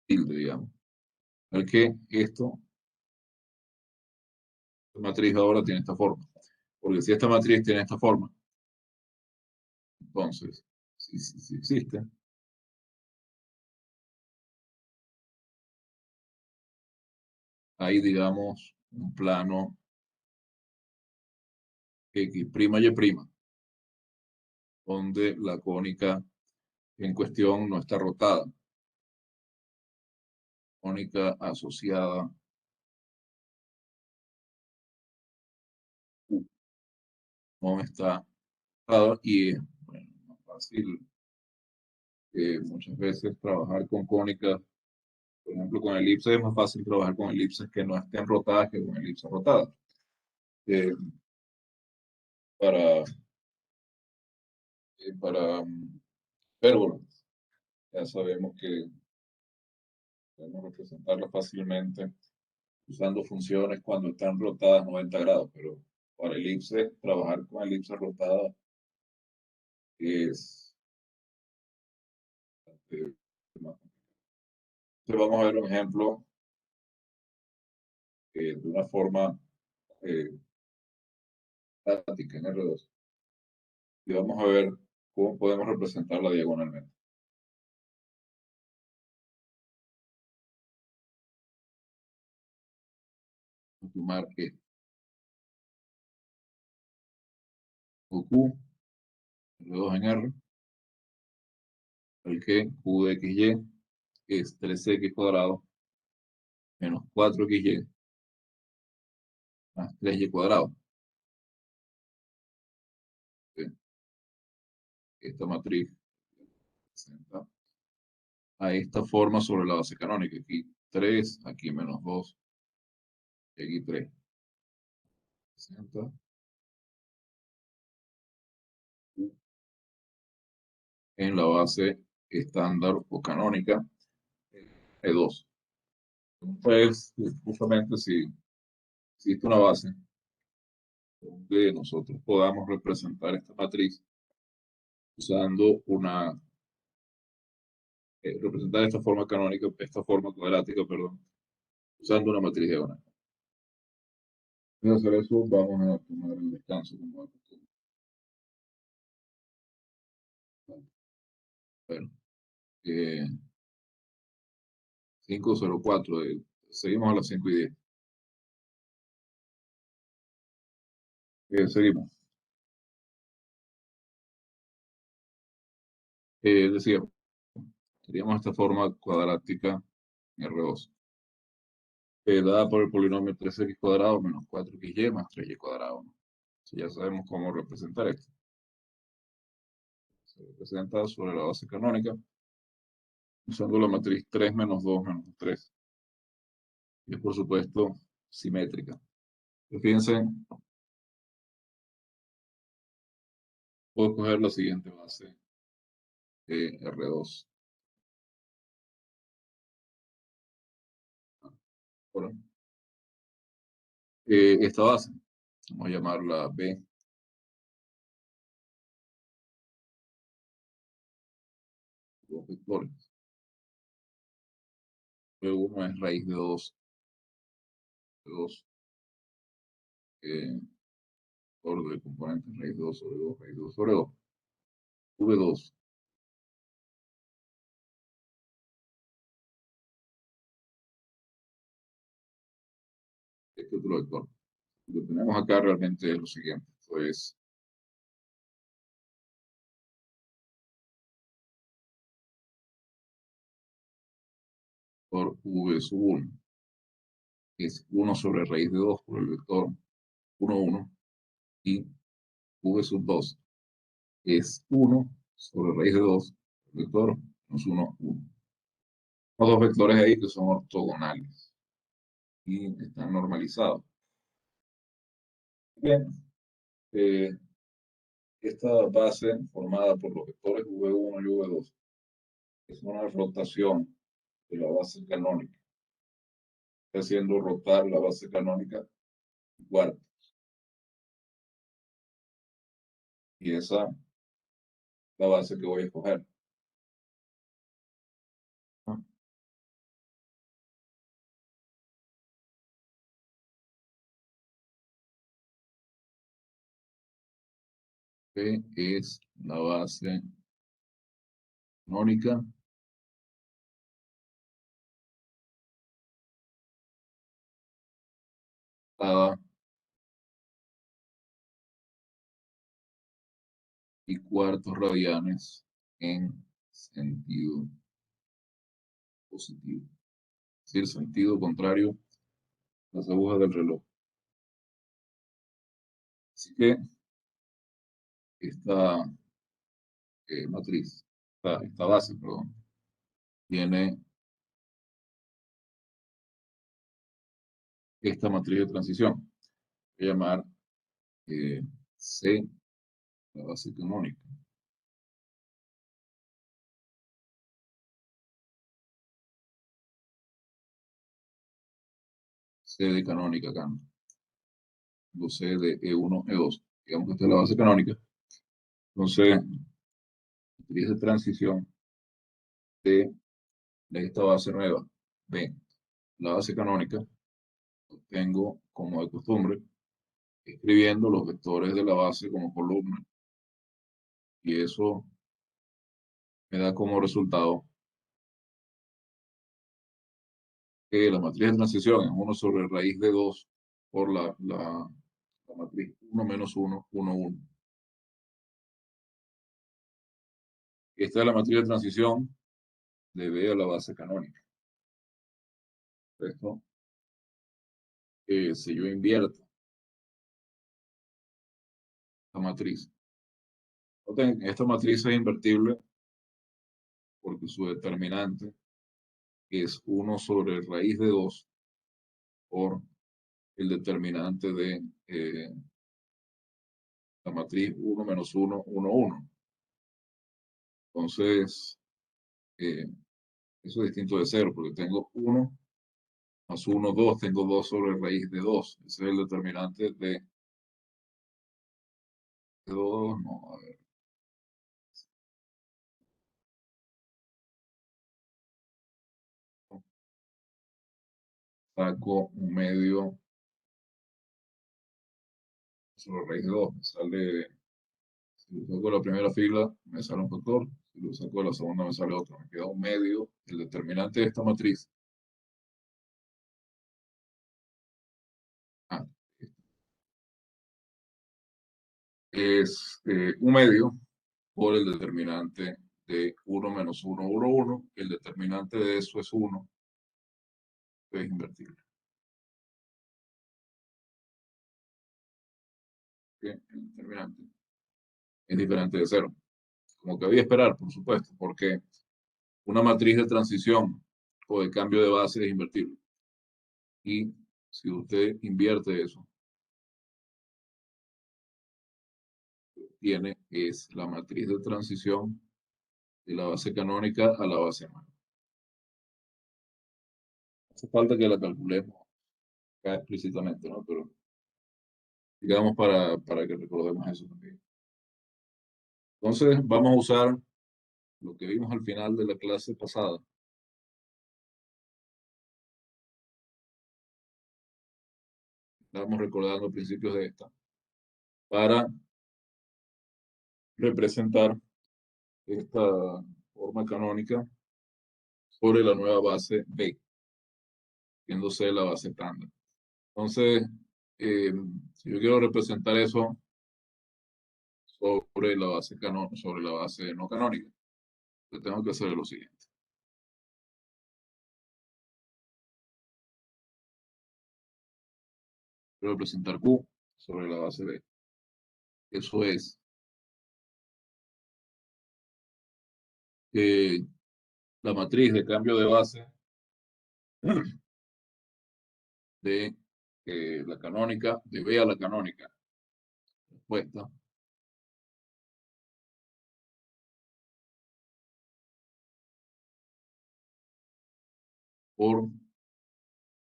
Tilde, digamos, al que esta matriz ahora tiene esta forma. Porque si esta matriz tiene esta forma, entonces, si existe, hay, digamos, un plano X', Y', donde la cónica en cuestión no está rotada. Cónica asociada Q no está rotada y es bueno, más fácil muchas veces trabajar con cónicas. Por ejemplo, con elipses es más fácil trabajar con elipses que no estén rotadas que con elipses rotadas. Para hipérbolas, ya sabemos que podemos representarlas fácilmente usando funciones cuando están rotadas 90 grados, pero para elipses, trabajar con elipses rotadas es más complicado. Entonces vamos a ver un ejemplo de una forma estática en R2. Y vamos a ver cómo podemos representarla diagonalmente. Vamos a tomar esto. Q, R2 en R, el que Q de XY es 3X cuadrado menos 4XY más 3Y cuadrado. Esta matriz representa a esta forma sobre la base canónica. Aquí 3, aquí menos 2, y aquí 3. Representa en la base estándar o canónica E2. Pues justamente si existe una base donde nosotros podamos representar esta matriz usando representar esta forma canónica, esta forma cuadrática, perdón, usando una matriz diagonal. Para hacer eso, vamos a tomar el descanso como de costumbre. Bueno, 5:04, seguimos a las 5:10. Seguimos. Decía, teníamos esta forma cuadrática en R2, dada por el polinomio 3x cuadrado menos 4xy más 3y cuadrado, ¿no? Si ya sabemos cómo representar esto. Se representa sobre la base canónica usando la matriz 3 menos 2 menos 3. Y es por supuesto simétrica. Pero fíjense, puedo coger la siguiente base R2. Ahora, esta base, vamos a llamarla B. Dos vectores. B1 es raíz de 2. De 2. Por de componentes raíz de 2 sobre 2, raíz de 2 sobre 2. V2. Este otro vector. Lo que tenemos acá realmente es lo siguiente. Esto es por V sub 1. Es 1 sobre raíz de 2 por el vector 1, 1. Y V sub 2 es 1 sobre raíz de 2 por el vector menos 1, 1. Los dos vectores ahí que son ortogonales y están normalizados. Bien. Esta base formada por los vectores V1 y V2 es una rotación de la base canónica. Está haciendo rotar la base canónica en cuartos. Y esa es la base que voy a escoger. Que es la base canónica dada y cuartos radianes en sentido positivo. Es decir, sentido contrario a las agujas del reloj. Así que esta matriz, esta base, perdón, tiene esta matriz de transición. Voy a llamar C, la base canónica. C de canónica acá. Tengo C de E1, E2. Digamos que esta es la base canónica. Entonces, matriz de transición de esta base nueva, B, la base canónica, obtengo como de costumbre, escribiendo los vectores de la base como columna. Y eso me da como resultado que la matriz de transición es 1 sobre raíz de 2 por la matriz 1 menos 1, 1, 1. Esta es la matriz de transición de B a la base canónica. Esto, si yo invierto la matriz, esta matriz es invertible porque su determinante es 1 sobre raíz de 2 por el determinante de la matriz 1 menos 1, 1, 1. Entonces, eso es distinto de 0 porque tengo 1 más 1, 2, tengo 2 sobre raíz de 2. Ese es el determinante de 2, no, a ver. saco un medio sobre raíz de 2. Me sale, si lo saco de la primera fila, me sale un factor. Si lo saco de la segunda, me sale otro. Me queda un medio. El determinante de esta matriz. Ah, es un medio por el determinante de 1 menos 1, 1, 1. El determinante de eso es 1. Es invertible. ¿Okay? El determinante es diferente de 0. Como que había esperar, por supuesto, porque una matriz de transición o de cambio de base es invertible. Y si usted invierte eso, tiene es la matriz de transición de la base canónica a la base nueva. Hace falta que la calculemos acá explícitamente, ¿no? Pero digamos para que recordemos eso también. Entonces, vamos a usar lo que vimos al final de la clase pasada. Estamos recordando principios de esta para representar esta forma canónica sobre la nueva base B, siéndose la base estándar. Entonces, si yo quiero representar eso sobre la base sobre la base no canónica, lo que tengo que hacer es lo siguiente. Quiero representar Q sobre la base B. Eso es la matriz de cambio de base de la canónica, de B a la canónica. Respuesta. Por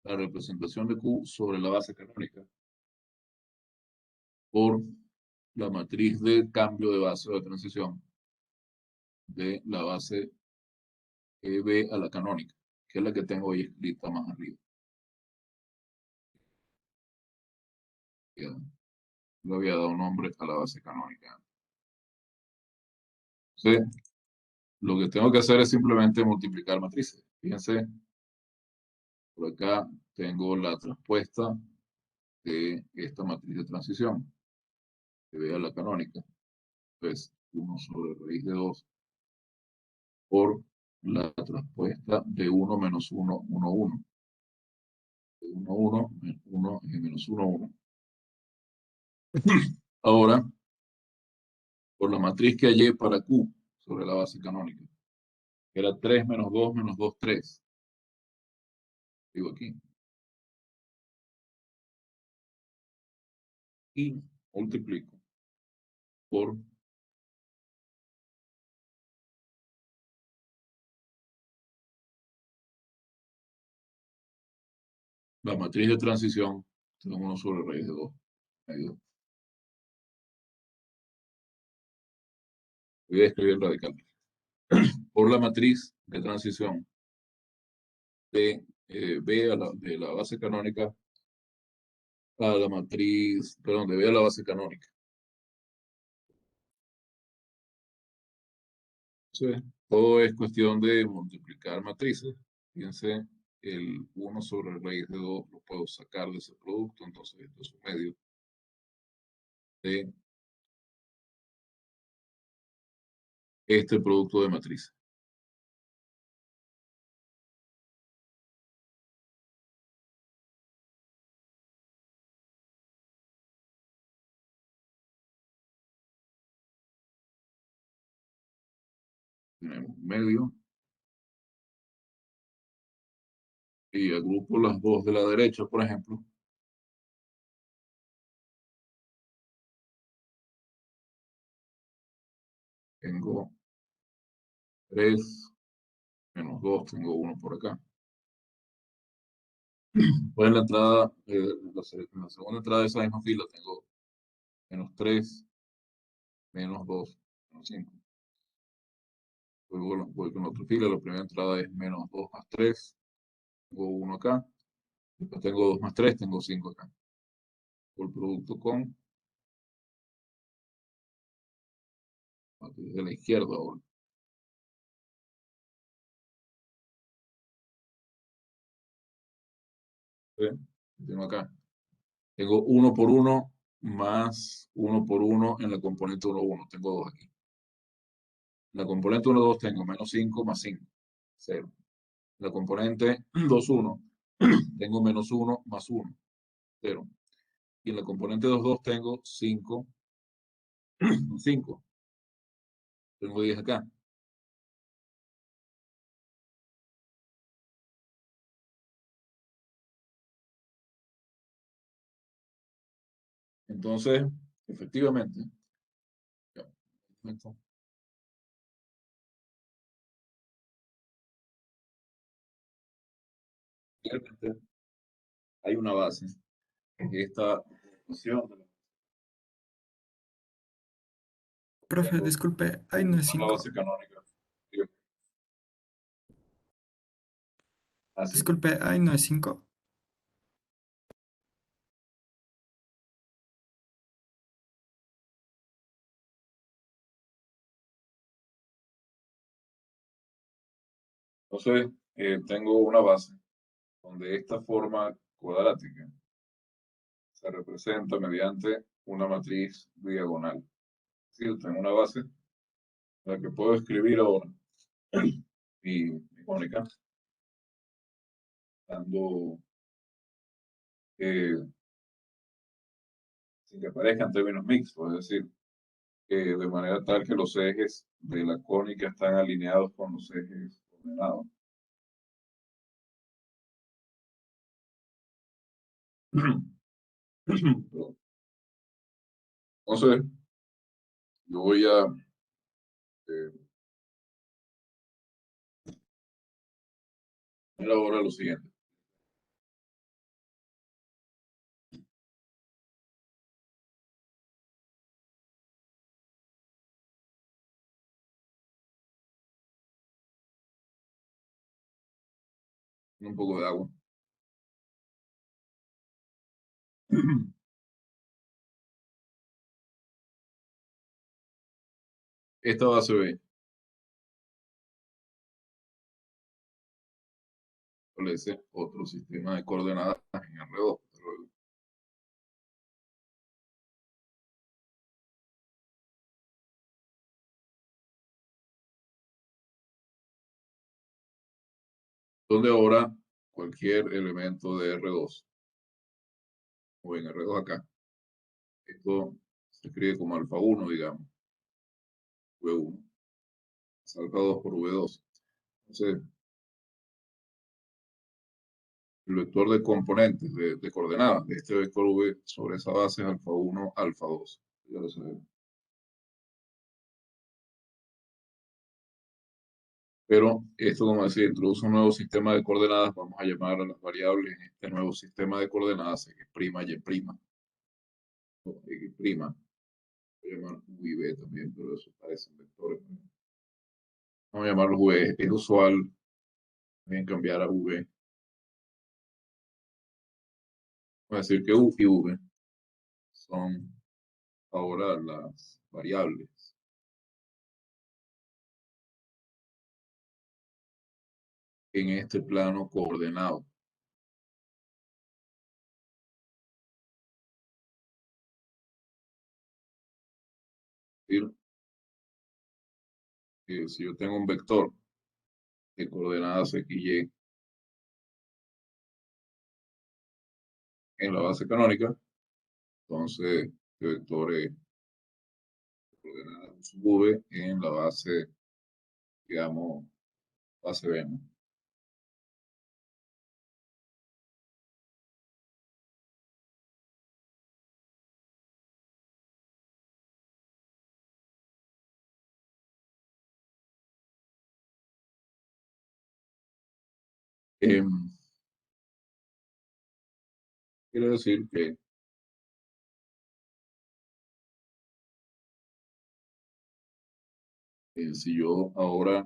la representación de Q sobre la base canónica. Por la matriz de cambio de base o de transición de la base B a la canónica, que es la que tengo ahí escrita más arriba. Ya, le había dado nombre a la base canónica. Entonces, lo que tengo que hacer es simplemente multiplicar matrices. Fíjense, por acá tengo la respuesta de esta matriz de transición, que vea la canónica. Entonces, 1 sobre raíz de 2 por la respuesta de 1 menos 1, 1, 1. De 1, 1, 1 y menos 1, 1. Ahora, por la matriz que hallé para Q sobre la base canónica, que era 3 menos 2, 3. Digo aquí. Y multiplico por la matriz de transición, tengo 1 sobre raíz de 2. Medio. Voy a escribir el radical. Por la matriz de transición de B de la base canónica a la matriz, perdón, de B a la base canónica. Entonces, todo es cuestión de multiplicar matrices. Fíjense, el 1 sobre raíz de 2 lo puedo sacar de ese producto, entonces esto es un medio de este producto de matrices. Tenemos un medio. Y agrupo las dos de la derecha, por ejemplo. Tengo 3 menos 2, tengo 1 por acá. Pues en la entrada, en la segunda entrada de esa misma fila tengo menos 3, menos 2, menos 5. Voy con la otra fila, la primera entrada es menos 2 más 3. Tengo 1 acá. Después tengo 2 más 3, tengo 5 acá. Por producto con matriz de la izquierda ahora. ¿Sí? Tengo acá. Tengo 1 por 1 más 1 por 1 en la componente 1, 1. Tengo 2 aquí. En la componente 1, 2 tengo menos 5 más 5. 0. En la componente 2, 1 tengo menos 1 más 1. 0. Y en la componente 2, 2 tengo 5 más 5. Tengo 10 acá. Entonces, efectivamente, ya, un momento. Realmente hay una base. Esta función de Profe, disculpe, ahí no es la 5. base canónica. Digo, así. Disculpe, ahí no es 5. Entonces, tengo una base donde esta forma cuadrática se representa mediante una matriz diagonal. Sí, tengo una base en la que puedo escribir ahora mi cónica, dando, sin que aparezcan términos mixtos, es decir, de manera tal que los ejes de la cónica están alineados con los ejes ordenados. Entonces, yo voy a hacer ahora lo siguiente. Un poco de agua. Esta base B establece otro sistema de coordenadas en R2. Donde ahora cualquier elemento de R2, o en R2 acá, esto se escribe como alfa 1, digamos, V1, es alfa 2 por V2. Entonces, el vector de componentes, de coordenadas de este vector V sobre esa base es alfa 1, alfa 2. Ya lo sabemos. Pero esto, como decía, introduce un nuevo sistema de coordenadas. Vamos a llamar a las variables en este nuevo sistema de coordenadas X', Y', o X'. Voy a llamar U y B también, pero eso parecen vectores, ¿no? Vamos a llamarlo V. Es usual también cambiar a V. Voy a decir que U y V son ahora las variables en este plano coordenado. Es decir, que si yo tengo un vector de coordenadas X, Y en la base canónica, entonces este vector es coordenadas V en la base, digamos, base B, ¿no? Em, quiere decir que si yo ahora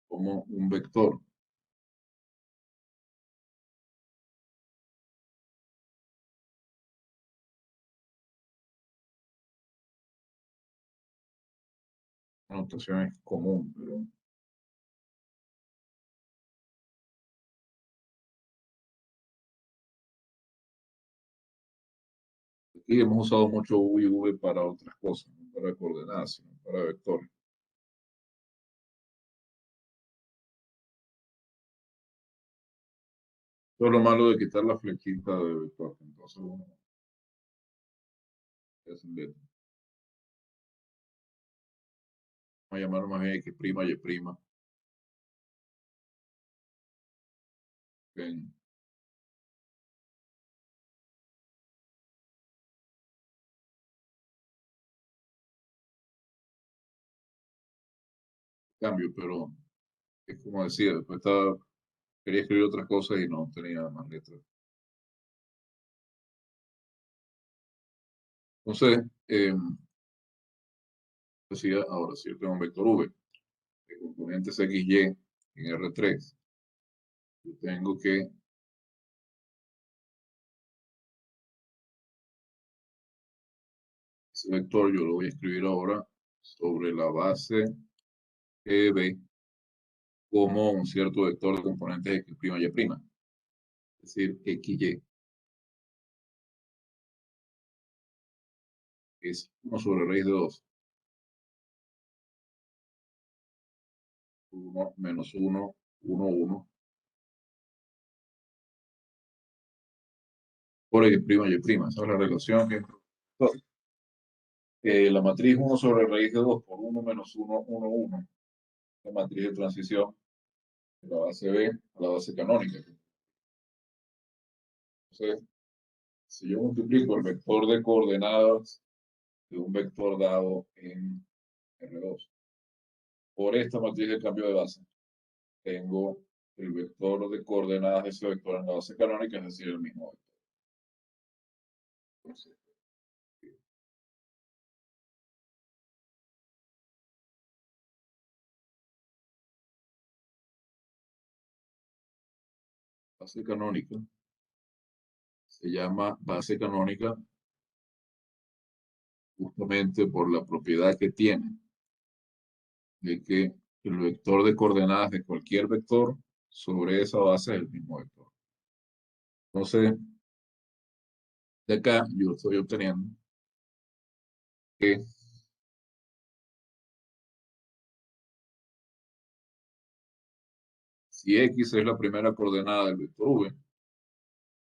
tomo un vector notación es común, pero aquí hemos usado mucho U y V para otras cosas, no para coordenadas, sino para vectores. Eso es lo malo de quitar la flechita de vector. Entonces uno hace un letra. Vamos a llamarlo más bien X', Y'. Ven. Cambio, pero es como decía, después quería escribir otras cosas y no tenía más letras. Entonces, decía, ahora si yo tengo un vector V de componentes XY en R3, yo tengo que ese vector yo lo voy a escribir ahora sobre la base EB como un cierto vector de componentes X', Y', es decir, XY. Es 1 sobre raíz de 2. 1 menos 1, 1, 1. Por X', Y'. Esa es la relación que la matriz 1 sobre raíz de 2 por 1 menos 1, 1, 1. La matriz de transición de la base B a la base canónica. Entonces, si yo multiplico el vector de coordenadas de un vector dado en R2 por esta matriz de cambio de base, tengo el vector de coordenadas de ese vector en la base canónica, es decir, el mismo vector. Entonces, base canónica se llama base canónica justamente por la propiedad que tiene de que el vector de coordenadas de cualquier vector sobre esa base es el mismo vector. Entonces, de acá yo estoy obteniendo que si X es la primera coordenada del vector V,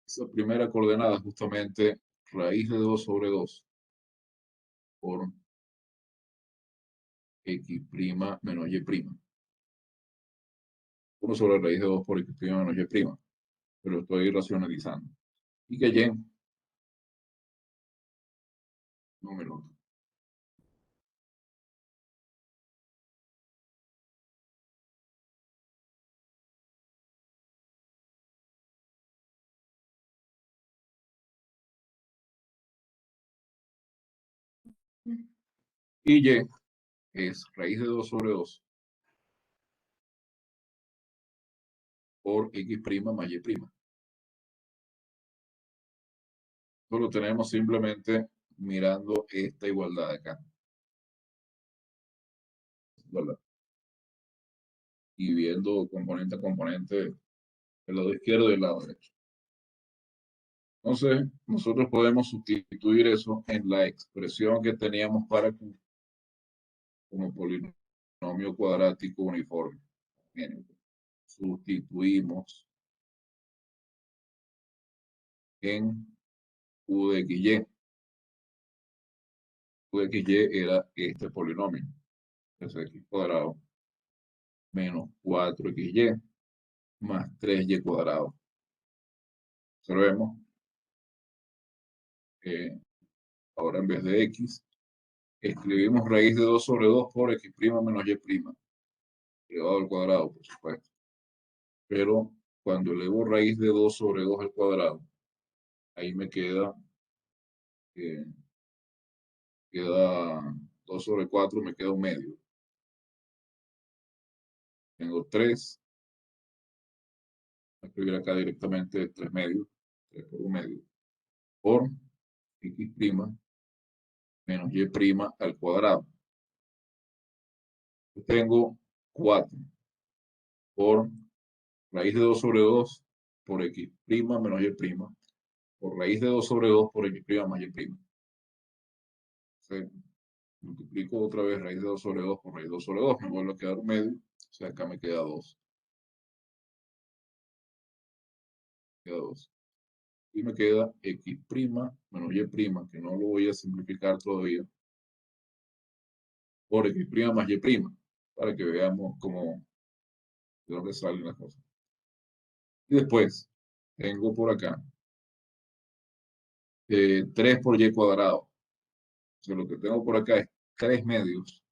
esa primera coordenada es justamente raíz de 2 sobre 2 por X' menos Y'. 1 sobre raíz de 2 por X' menos Y'. Pero estoy racionalizando. Y que Y número. Y Y es raíz de 2 sobre 2 por X' más Y'. Esto lo tenemos simplemente mirando esta igualdad de acá. ¿Verdad? Y viendo componente a componente del lado izquierdo y del lado derecho. Entonces, nosotros podemos sustituir eso en la expresión que teníamos para Q como polinomio cuadrático uniforme. Bien, sustituimos en Q de XY. Q de XY era este polinomio. Entonces, X cuadrado menos 4XY más 3Y cuadrado. Observemos que ahora en vez de X, escribimos raíz de 2 sobre 2 por X' menos Y', elevado al cuadrado, por supuesto. Pero cuando elevo raíz de 2 sobre 2 al cuadrado, ahí me queda 2 sobre 4, me queda un medio. Tengo 3. Voy a escribir acá directamente 3 medios, 3 por 1 medio, por X' menos Y' al cuadrado. Yo tengo 4 por raíz de 2 sobre 2 por x' menos y', por raíz de 2 sobre 2 por x' más y'. Entonces, multiplico otra vez raíz de 2 sobre 2 por raíz de 2 sobre 2, me vuelve a quedar un medio, o sea, acá me queda 2. Queda 2. Y me queda x' menos y', que no lo voy a simplificar todavía, por x' más y', para que veamos cómo, de dónde salen las cosas. Y después, tengo por acá 3 por y cuadrado. O sea, lo que tengo por acá es 3 medios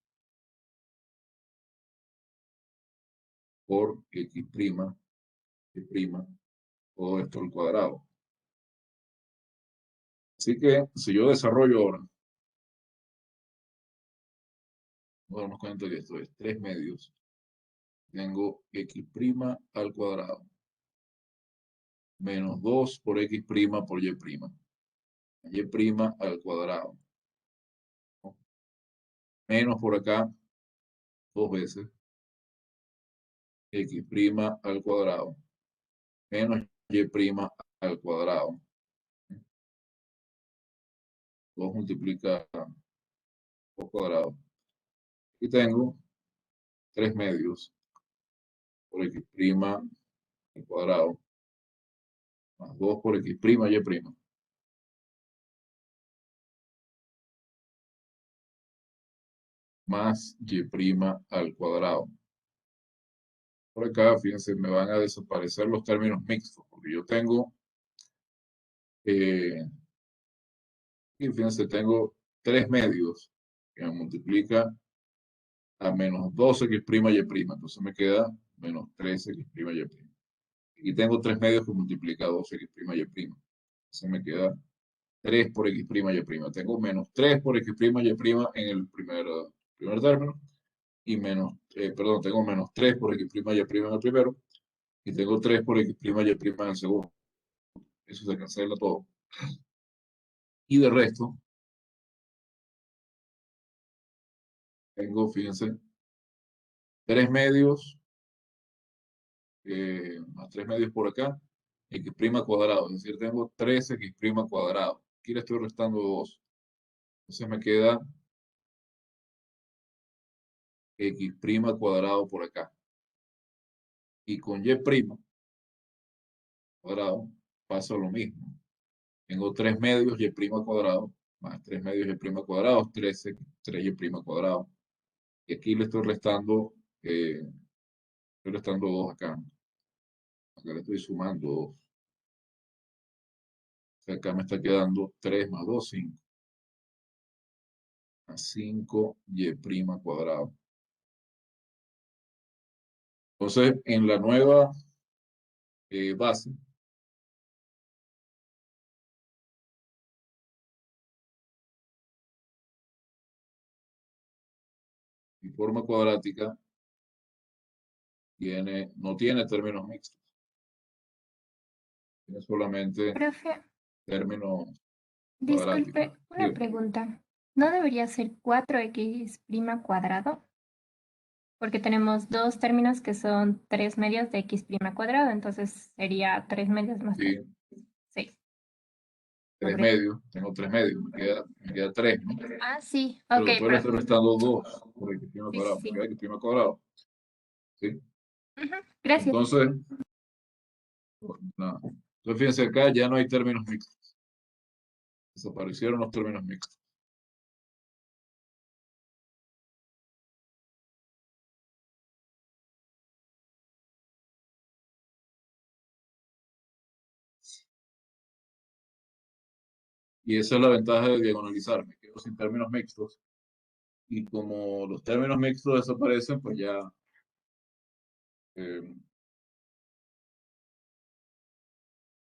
por x', y', todo esto al cuadrado. Así que, si yo desarrollo ahora, vamos a darnos cuenta que esto es 3 medios. Tengo x' al cuadrado menos 2 por x' por y', y' al cuadrado, menos por acá 2 veces x' al cuadrado menos y' al cuadrado. 2 multiplica 2 cuadrado. Y tengo 3 medios por x' al cuadrado más 2 por x' y'. Más y' al cuadrado. Por acá, fíjense, me van a desaparecer los términos mixtos, porque yo tengo, y fíjense, tengo 3 medios que me multiplica a menos 2x' y', entonces me queda menos 3x' y'. Y tengo 3 medios que multiplica 2x' y', entonces me queda 3 por x' y'. Tengo menos 3 por x' y' en el primer término, y perdón, tengo menos 3 por x' y' en el primero, y tengo 3 por x' y' en el segundo. Eso se cancela todo. Y de resto, tengo, fíjense, 3 medios, más 3 medios por acá, x' cuadrado, es decir, tengo 3x' cuadrado. Aquí le estoy restando 2. Entonces me queda x' cuadrado por acá. Y con y' cuadrado pasa lo mismo. Tengo 3 medios y' cuadrado, más 3 medios y' cuadrado, 3y' cuadrado. Y aquí le estoy restando 2 acá. Acá le estoy sumando 2. Acá me está quedando 3 más 2, 5. A 5y' cuadrado. Entonces, en la nueva base, mi forma cuadrática no tiene términos mixtos. Tiene solamente Profe, términos disculpe, cuadráticos. una Diga. pregunta. ¿No debería ser 4x' cuadrado? Porque tenemos dos términos que son 3 medios de x' cuadrado, entonces sería 3 medios más Sí, 6. 3 medios. Tengo 3 medios. Me queda 3, ¿no? Ah, sí, Pero ok, después le estoy profe. restando 2 por x' cuadrado. Sí. Me queda x' cuadrado. ¿Sí? Ujú, gracias. Entonces, nada. Entonces, fíjense acá, ya no hay términos mixtos. Desaparecieron los términos mixtos. Y esa es la ventaja de diagonalizar. Me quedo sin términos mixtos. Y como los términos mixtos desaparecen, pues ya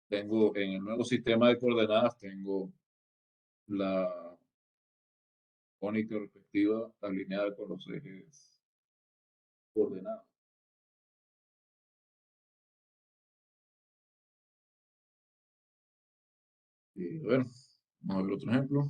tengo en el nuevo sistema de coordenadas, tengo la cónica respectiva alineada con los ejes coordenados. Y bueno, vamos a ver otro ejemplo.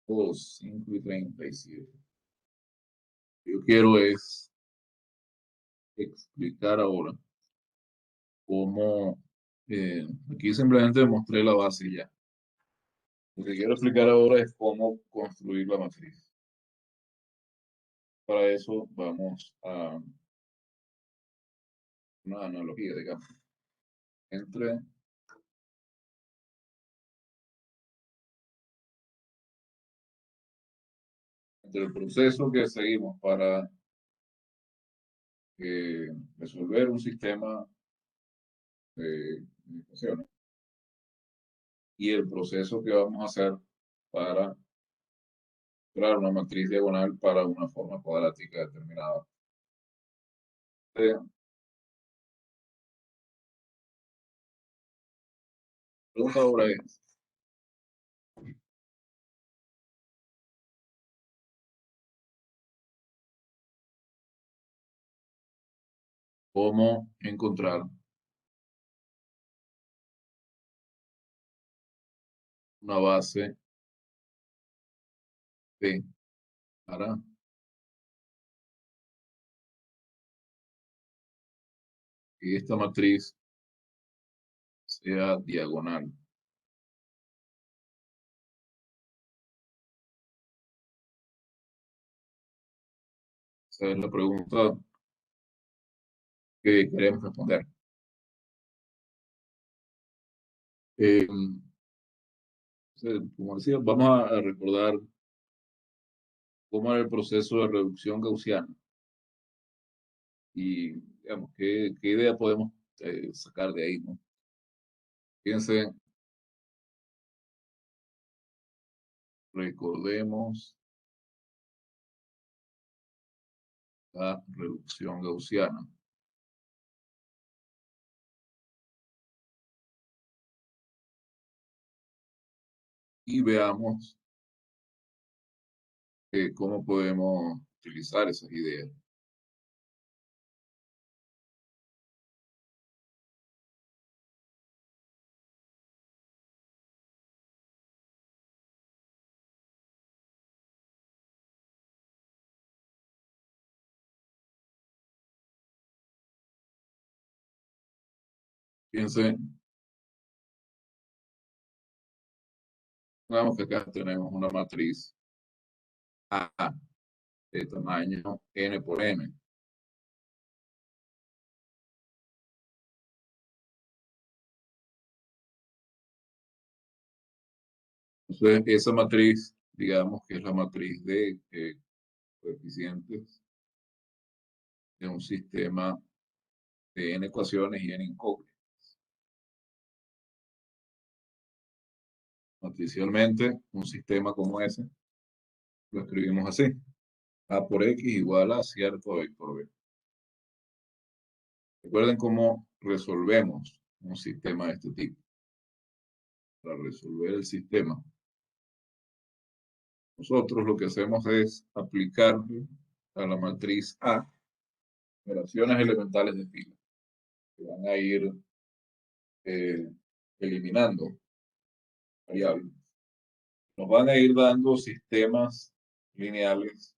Dos, 5:37. Yo quiero es explicar ahora cómo, aquí simplemente mostré la base ya. Lo que quiero explicar ahora es cómo construir la matriz. Para eso vamos a una analogía, digamos, entre el proceso que seguimos para resolver un sistema de ecuaciones y el proceso que vamos a hacer para crear una matriz diagonal para una forma cuadrática determinada. La pregunta ahora es, ¿cómo encontrar una base P para que esta matriz sea diagonal? Esa es la pregunta que queremos responder. Como decía, vamos a recordar cómo era el proceso de reducción gaussiana y digamos, qué idea podemos sacar de ahí, ¿no? Fíjense, recordemos la reducción gaussiana. Y veamos cómo podemos utilizar esas ideas. Fíjense, veamos que acá tenemos una matriz A de tamaño n por m. Entonces, esa matriz, digamos que es la matriz de coeficientes de un sistema de n ecuaciones y n incógnitas. Matricialmente, un sistema como ese lo escribimos así: A por X igual a cierto vector B. Recuerden cómo resolvemos un sistema de este tipo. Para resolver el sistema, nosotros lo que hacemos es aplicar a la matriz A operaciones elementales de fila que van a ir eliminando variables. Nos van a ir dando sistemas lineales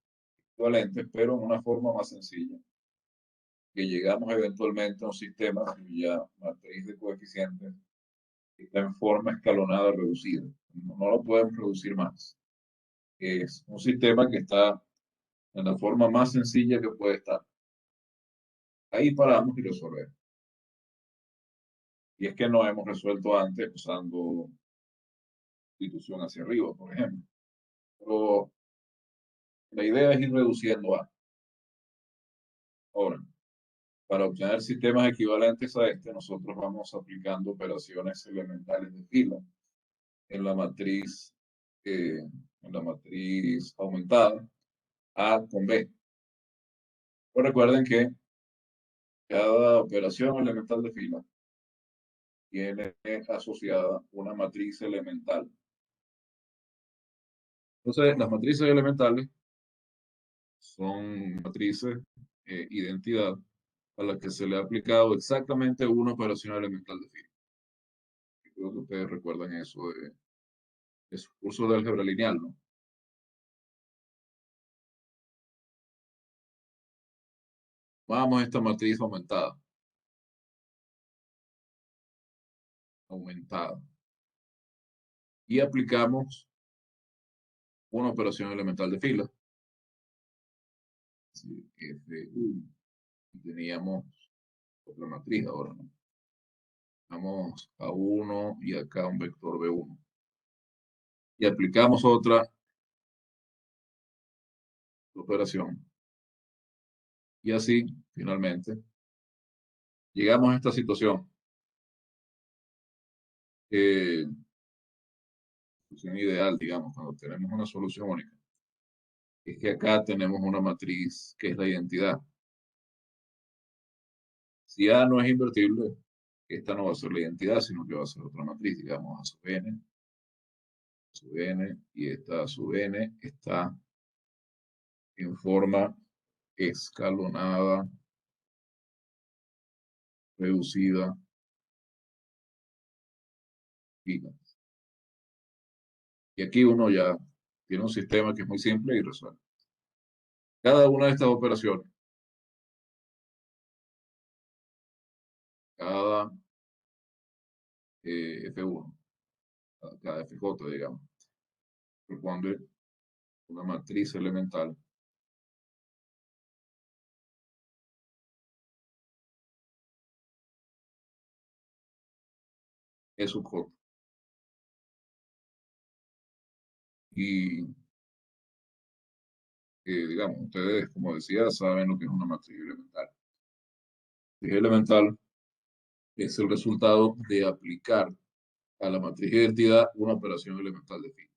equivalentes, pero en una forma más sencilla, que llegamos eventualmente a un sistema cuya matriz de coeficientes está en forma escalonada reducida. No lo podemos reducir más. Es un sistema que está en la forma más sencilla que puede estar. Ahí paramos y resolvemos. Y es que no hemos resuelto antes usando sustitución hacia arriba, por ejemplo. Pero la idea es ir reduciendo A. Ahora, para obtener sistemas equivalentes a este, nosotros vamos aplicando operaciones elementales de fila en la matriz aumentada A con B. Pero recuerden que cada operación elemental de fila tiene asociada una matriz elemental. Entonces, las matrices elementales son matrices identidad a la que se le ha aplicado exactamente una operación elemental de fila. Creo que ustedes recuerdan eso de su curso de álgebra lineal, ¿no? Vamos a esta matriz aumentada. Y aplicamos una operación elemental de fila. Sí, F1. Teníamos otra matriz ahora, ¿no? Vamos a 1 y acá un vector B1. Y aplicamos otra operación. Y así, finalmente, llegamos a esta situación. Solución ideal, digamos, cuando tenemos una solución única. Es que acá tenemos una matriz que es la identidad. Si A no es invertible, esta no va a ser la identidad, sino que va a ser otra matriz, digamos, A sub n, y esta A sub n está en forma escalonada, reducida, fija. Y aquí uno ya tiene un sistema que es muy simple y resuelve. Cada una de estas operaciones, cada F1, cada FJ, digamos, responde una matriz elemental E sub J. Y, digamos, ustedes, como decía, saben lo que es una matriz elemental. Matriz elemental es el resultado de aplicar a la matriz de identidad una operación elemental de fila.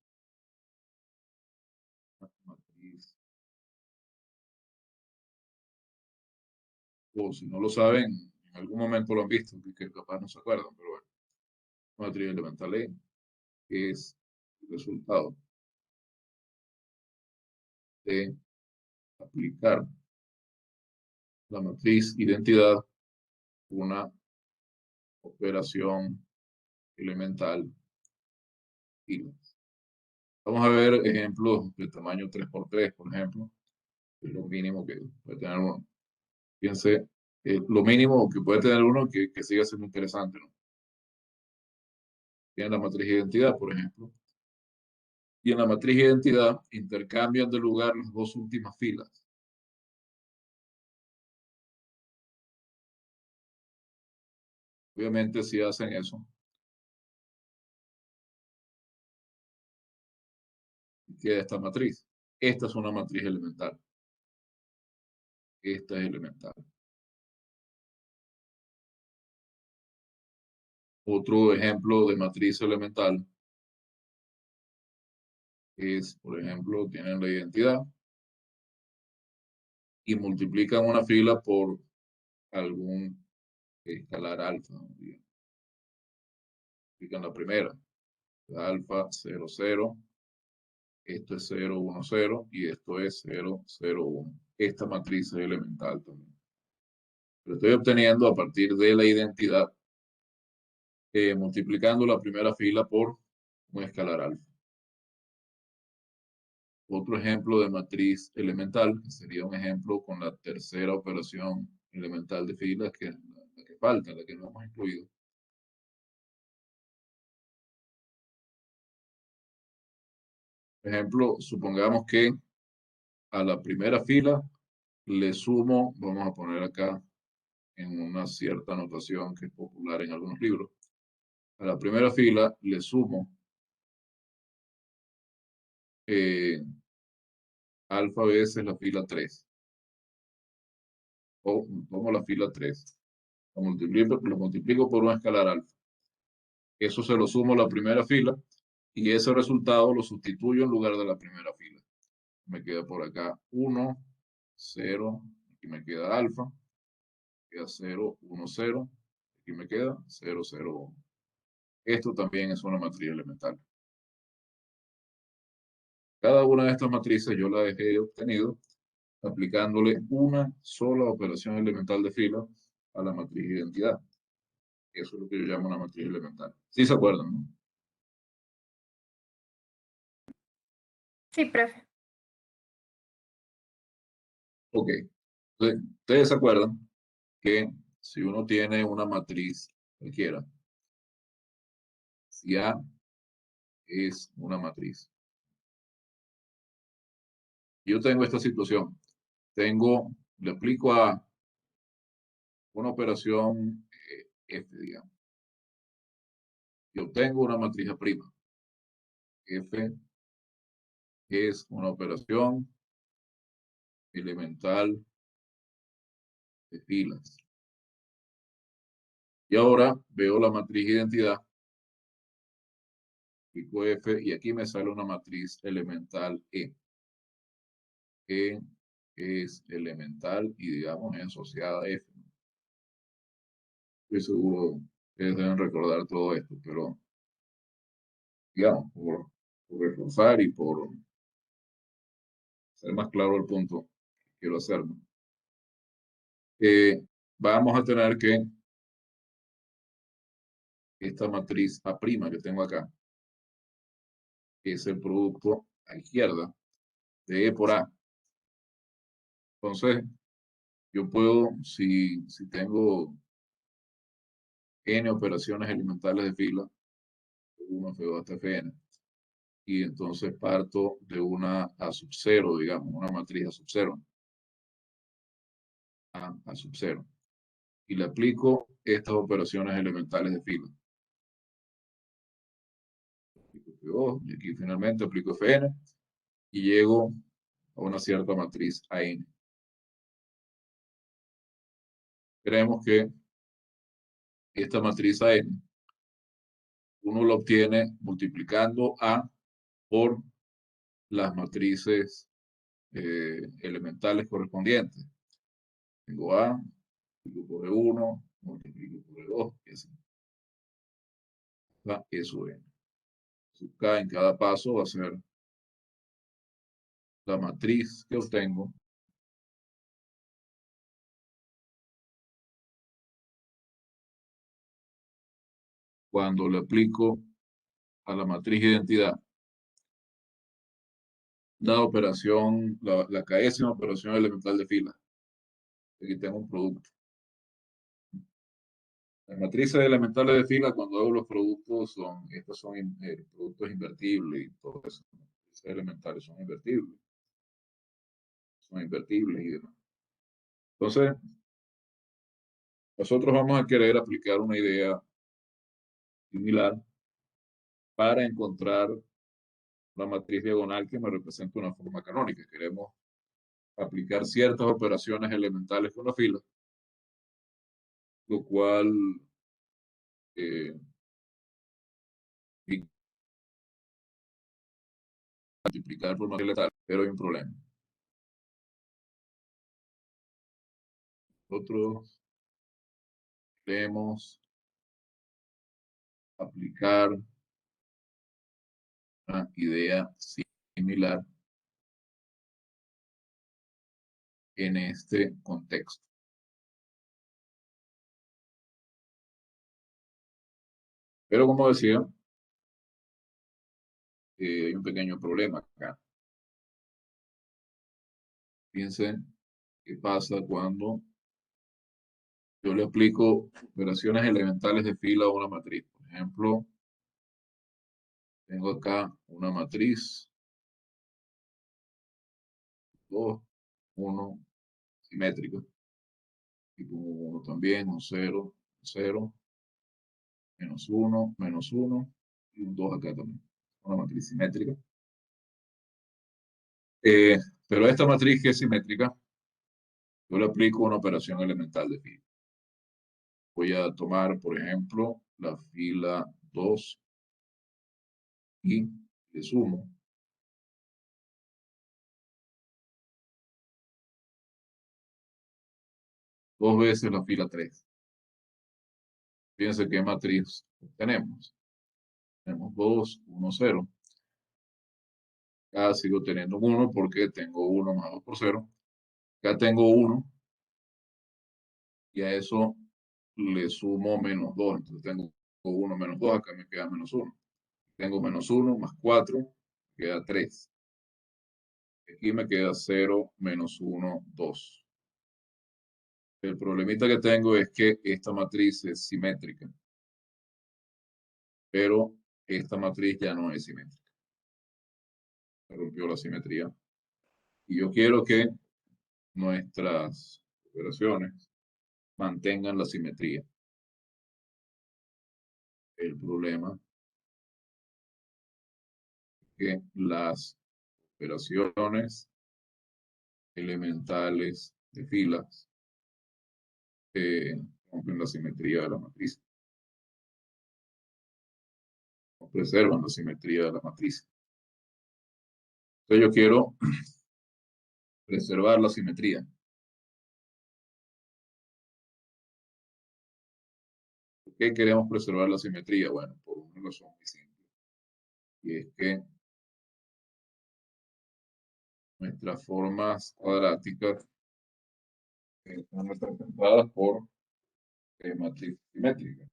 Matriz. O si no lo saben, en algún momento lo han visto, que capaz no se acuerdan, pero bueno. Matriz elemental E es el resultado de aplicar la matriz identidad una operación elemental fila. Vamos a ver ejemplos de tamaño 3×3, por ejemplo, que es lo mínimo que puede tener uno. Fíjense, lo mínimo que puede tener uno que siga siendo interesante, ¿no? Tienen la matriz de identidad, por ejemplo. Y en la matriz de identidad intercambian de lugar las dos últimas filas. Obviamente, si hacen eso, queda esta matriz. Esta es una matriz elemental. Esta es elemental. Otro ejemplo de matriz elemental es, por ejemplo, tienen la identidad y multiplican una fila por algún escalar alfa. Multiplican la primera. Alfa 0, 0. Esto es 0, 1, 0 y esto es 0, 0, 1. Esta matriz es elemental también. Lo estoy obteniendo a partir de la identidad, multiplicando la primera fila por un escalar alfa. Otro ejemplo de matriz elemental, que sería un ejemplo con la tercera operación elemental de fila, que es la que falta, la que no hemos incluido. Por ejemplo, supongamos que a la primera fila le sumo, vamos a poner acá en una cierta notación que es popular en algunos libros. A la primera fila le sumo alfa veces la fila 3. O tomo la fila 3. Lo multiplico por un escalar alfa. Eso se lo sumo a la primera fila y ese resultado lo sustituyo en lugar de la primera fila. Me queda por acá 1, 0, aquí me queda alfa, queda 0, 1, 0, aquí me queda 0, 0, 1. Esto también es una matriz elemental. Cada una de estas matrices yo la dejé obtenido aplicándole una sola operación elemental de fila a la matriz de identidad. Eso es lo que yo llamo una matriz elemental. ¿Sí se acuerdan, no? Sí, profe. Ok. Entonces, ustedes se acuerdan que si uno tiene una matriz cualquiera, si A es una matriz. Yo tengo esta situación. Le aplico a una operación F, digamos. Y obtengo una matriz A'. F es una operación elemental de filas. Y ahora veo la matriz identidad, aplico F y aquí me sale una matriz elemental E. E es elemental y digamos es asociada a F. Estoy seguro que deben recordar todo esto, pero digamos, por reforzar y por ser más claro el punto que quiero hacerme. Vamos a tener que esta matriz A' que tengo acá es el producto a izquierda de E por A. Entonces, yo puedo, si tengo n operaciones elementales de fila, 1 F2 hasta Fn, y entonces parto de una A sub 0, digamos, una matriz A sub 0, A sub 0, y le aplico estas operaciones elementales de fila. Aplico F2, y aquí finalmente aplico Fn, y llego a una cierta matriz AN. Creemos que esta matriz AN uno lo obtiene multiplicando A por las matrices elementales correspondientes. Tengo A, multiplico por E1, multiplico por E2, y así. Eso es. Sub K en cada paso va a ser la matriz que obtengo cuando le aplico a la matriz de identidad la operación, la késima operación elemental de fila. Aquí tengo un producto. Las matrices elementales de fila, cuando hago los productos, estos son productos invertibles y todo eso. Las matrices elementales son invertibles. Son invertibles y demás. Entonces, nosotros vamos a querer aplicar una idea similar para encontrar la matriz diagonal que me representa una forma canónica. Queremos aplicar ciertas operaciones elementales con la fila, lo cual multiplicar por matriz letal, pero hay un problema. Nosotros queremos aplicar una idea similar en este contexto. Pero como decía, hay un pequeño problema acá. Piensen qué pasa cuando yo le aplico operaciones elementales de fila a una matriz. Por ejemplo, tengo acá una matriz 2, 1, simétrica. Y pongo 1 también, un 0, 0, menos 1 y un 2 acá también. Una matriz simétrica. Pero esta matriz que es simétrica, yo le aplico una operación elemental de fila. Voy a tomar, por ejemplo, la fila 2 y le sumo dos veces la fila 3. Fíjense qué matriz tenemos. Tenemos 2, 1, 0. Acá sigo teniendo 1 porque tengo 1 más 2 por 0. Acá tengo 1 y a eso le sumo menos 2. Entonces tengo 1 menos 2, acá me queda menos 1. Tengo menos 1 más 4, me queda 3. Aquí me queda 0, menos 1, 2. El problemita que tengo es que esta matriz es simétrica, pero esta matriz ya no es simétrica. Se rompió la simetría. Y yo quiero que nuestras operaciones mantengan la simetría. El problema es que las operaciones elementales de filas rompen la simetría de la matriz. No preservan la simetría de la matriz. Entonces yo quiero preservar la simetría. ¿Por qué queremos preservar la simetría? Bueno, por una razón muy simple. Y es que nuestras formas cuadráticas están representadas por matriz simétrica.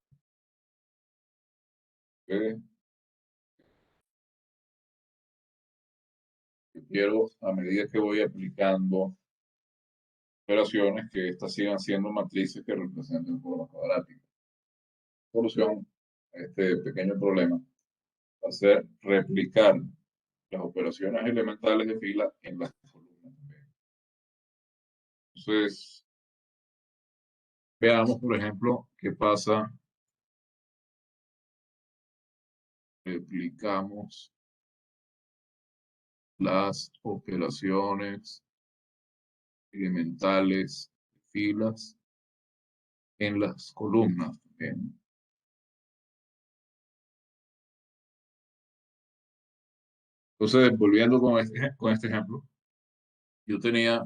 ¿Ok? Yo quiero, a medida que voy aplicando operaciones, que estas sigan siendo matrices que representen formas cuadráticas. Solución a este pequeño problema va a ser replicar las operaciones elementales de fila en las columnas. Entonces, veamos, por ejemplo, qué pasa. Replicamos las operaciones elementales de filas en las columnas. Bien. Entonces, volviendo con este ejemplo, yo tenía,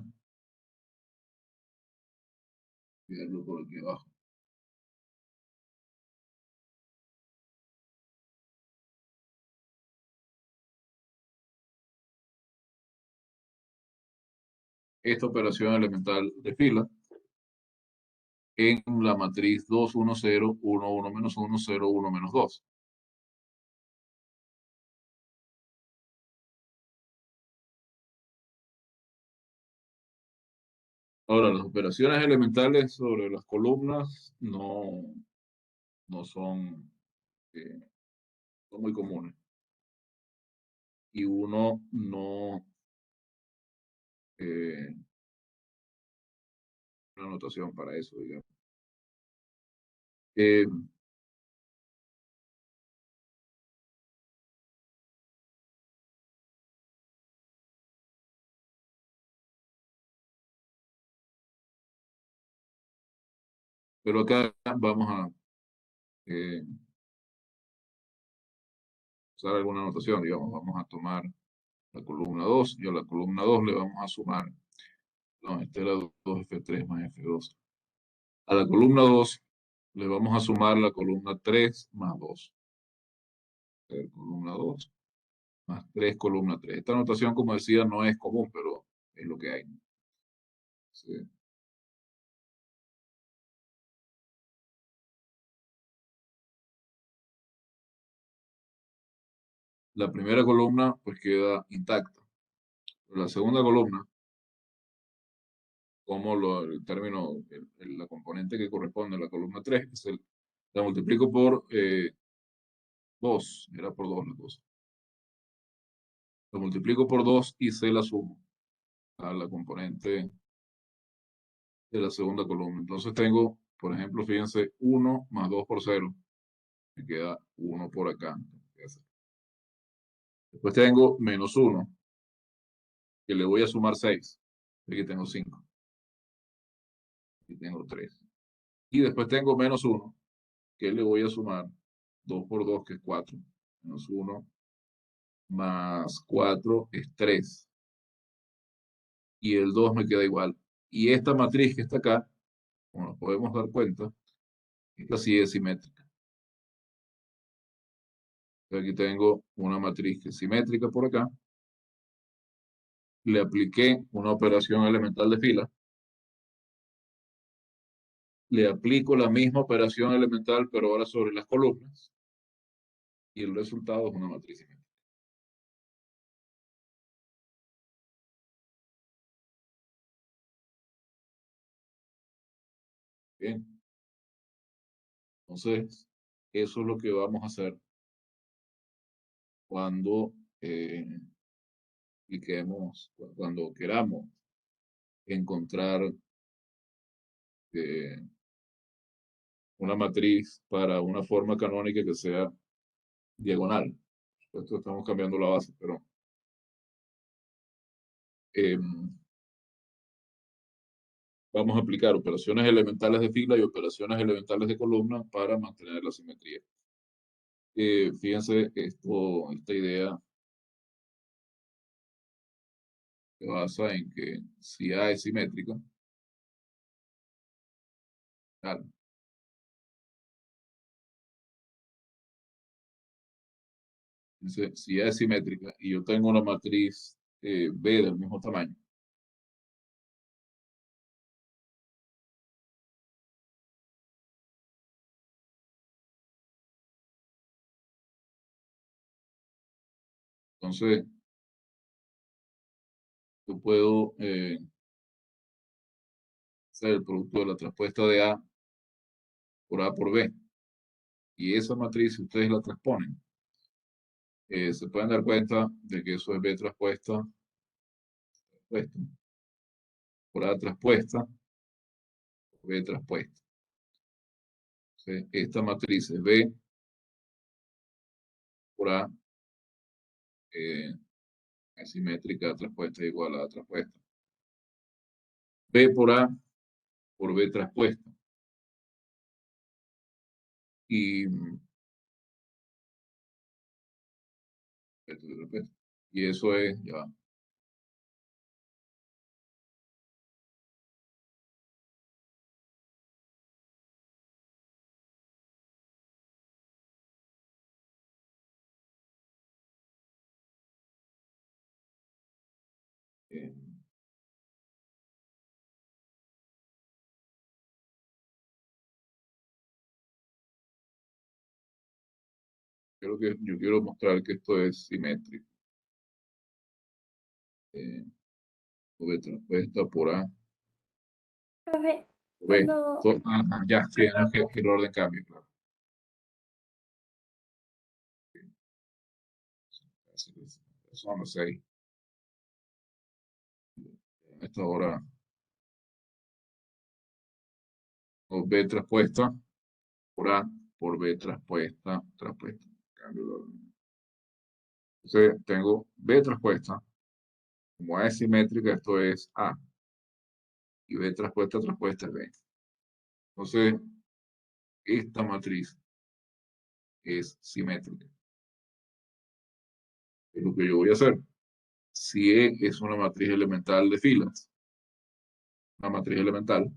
verlo por aquí abajo. Esta operación elemental de fila en la matriz 2, 1, 0, 1, 1, menos 1, 0, 1, menos 2. Ahora, las operaciones elementales sobre las columnas no son, son muy comunes. Y uno no una notación para eso, digamos. Pero acá vamos a usar alguna notación, digamos, vamos a tomar la columna 2 y a la columna 2 le vamos a sumar, no, esta era 2F3 más F2. A la columna 2 le vamos a sumar la columna 3 más 2. Columna 2 más 3, columna 3. Esta notación, como decía, no es común, pero es lo que hay. Sí. La primera columna pues queda intacta. La segunda columna, como el término, la componente que corresponde a la columna 3, la multiplico por 2, era por 2 la cosa. La multiplico por 2 y se la sumo a la componente de la segunda columna. Entonces tengo, por ejemplo, fíjense, 1 más 2 por 0. Me queda 1 por acá. Después tengo menos 1, que le voy a sumar 6. Aquí tengo 5. Aquí tengo 3. Y después tengo menos 1, que le voy a sumar 2 por 2, que es 4. Menos 1 más 4 es 3. Y el 2 me queda igual. Y esta matriz que está acá, como nos podemos dar cuenta, esta sí es simétrica. Aquí tengo una matriz que es simétrica por acá. le apliqué una operación elemental de fila, le aplico la misma operación elemental, pero ahora sobre las columnas, y el resultado es una matriz simétrica. Bien. Entonces, eso es lo que vamos a hacer cuando cuando queramos encontrar una matriz para una forma canónica que sea diagonal. Esto estamos cambiando la base, pero vamos a aplicar operaciones elementales de fila y operaciones elementales de columna para mantener la simetría. Fíjense, esta idea se basa en que si A es simétrica, claro, si A es simétrica y yo tengo una matriz B del mismo tamaño, entonces yo puedo hacer el producto de la traspuesta de A por B. Y esa matriz, si ustedes la transponen, se pueden dar cuenta de que eso es B traspuesta por A traspuesta por B traspuesta. Entonces, esta matriz es B por A asimétrica traspuesta igual a A traspuesta. B por A por B traspuesta. Y eso es, ya. Yo quiero mostrar que esto es simétrico. B traspuesta por A. Profe, B. cuando Ya, sí, que el orden cambie, claro. Son los 6. Esta hora B traspuesta por A por B traspuesta. Cambio de orden. Entonces tengo B traspuesta. Como A es simétrica, esto es A. Y B traspuesta es B. Entonces, esta matriz es simétrica. Es lo que yo voy a hacer. Si E es una matriz elemental de filas, una matriz elemental,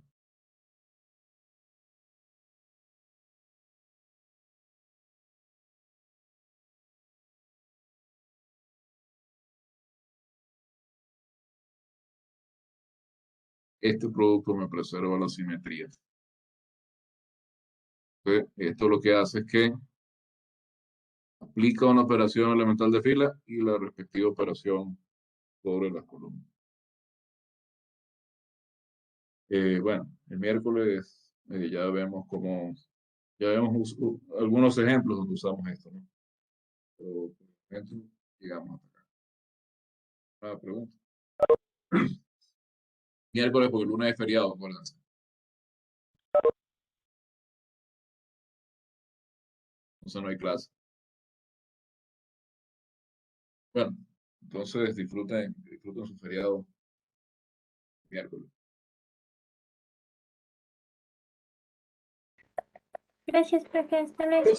este producto me preserva la simetría. Entonces, esto lo que hace es que aplica una operación elemental de fila y la respectiva operación sobre las columnas. Bueno, el miércoles ya vemos algunos ejemplos donde usamos esto, ¿no? Pero por ejemplo, llegamos hasta acá. Una pregunta. Miércoles porque el lunes es feriado, acuérdense. Entonces no hay clase. Bueno, entonces disfruten su feriado miércoles. Gracias, profe. Hasta luego.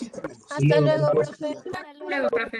Hasta luego, profe. Luego, profe.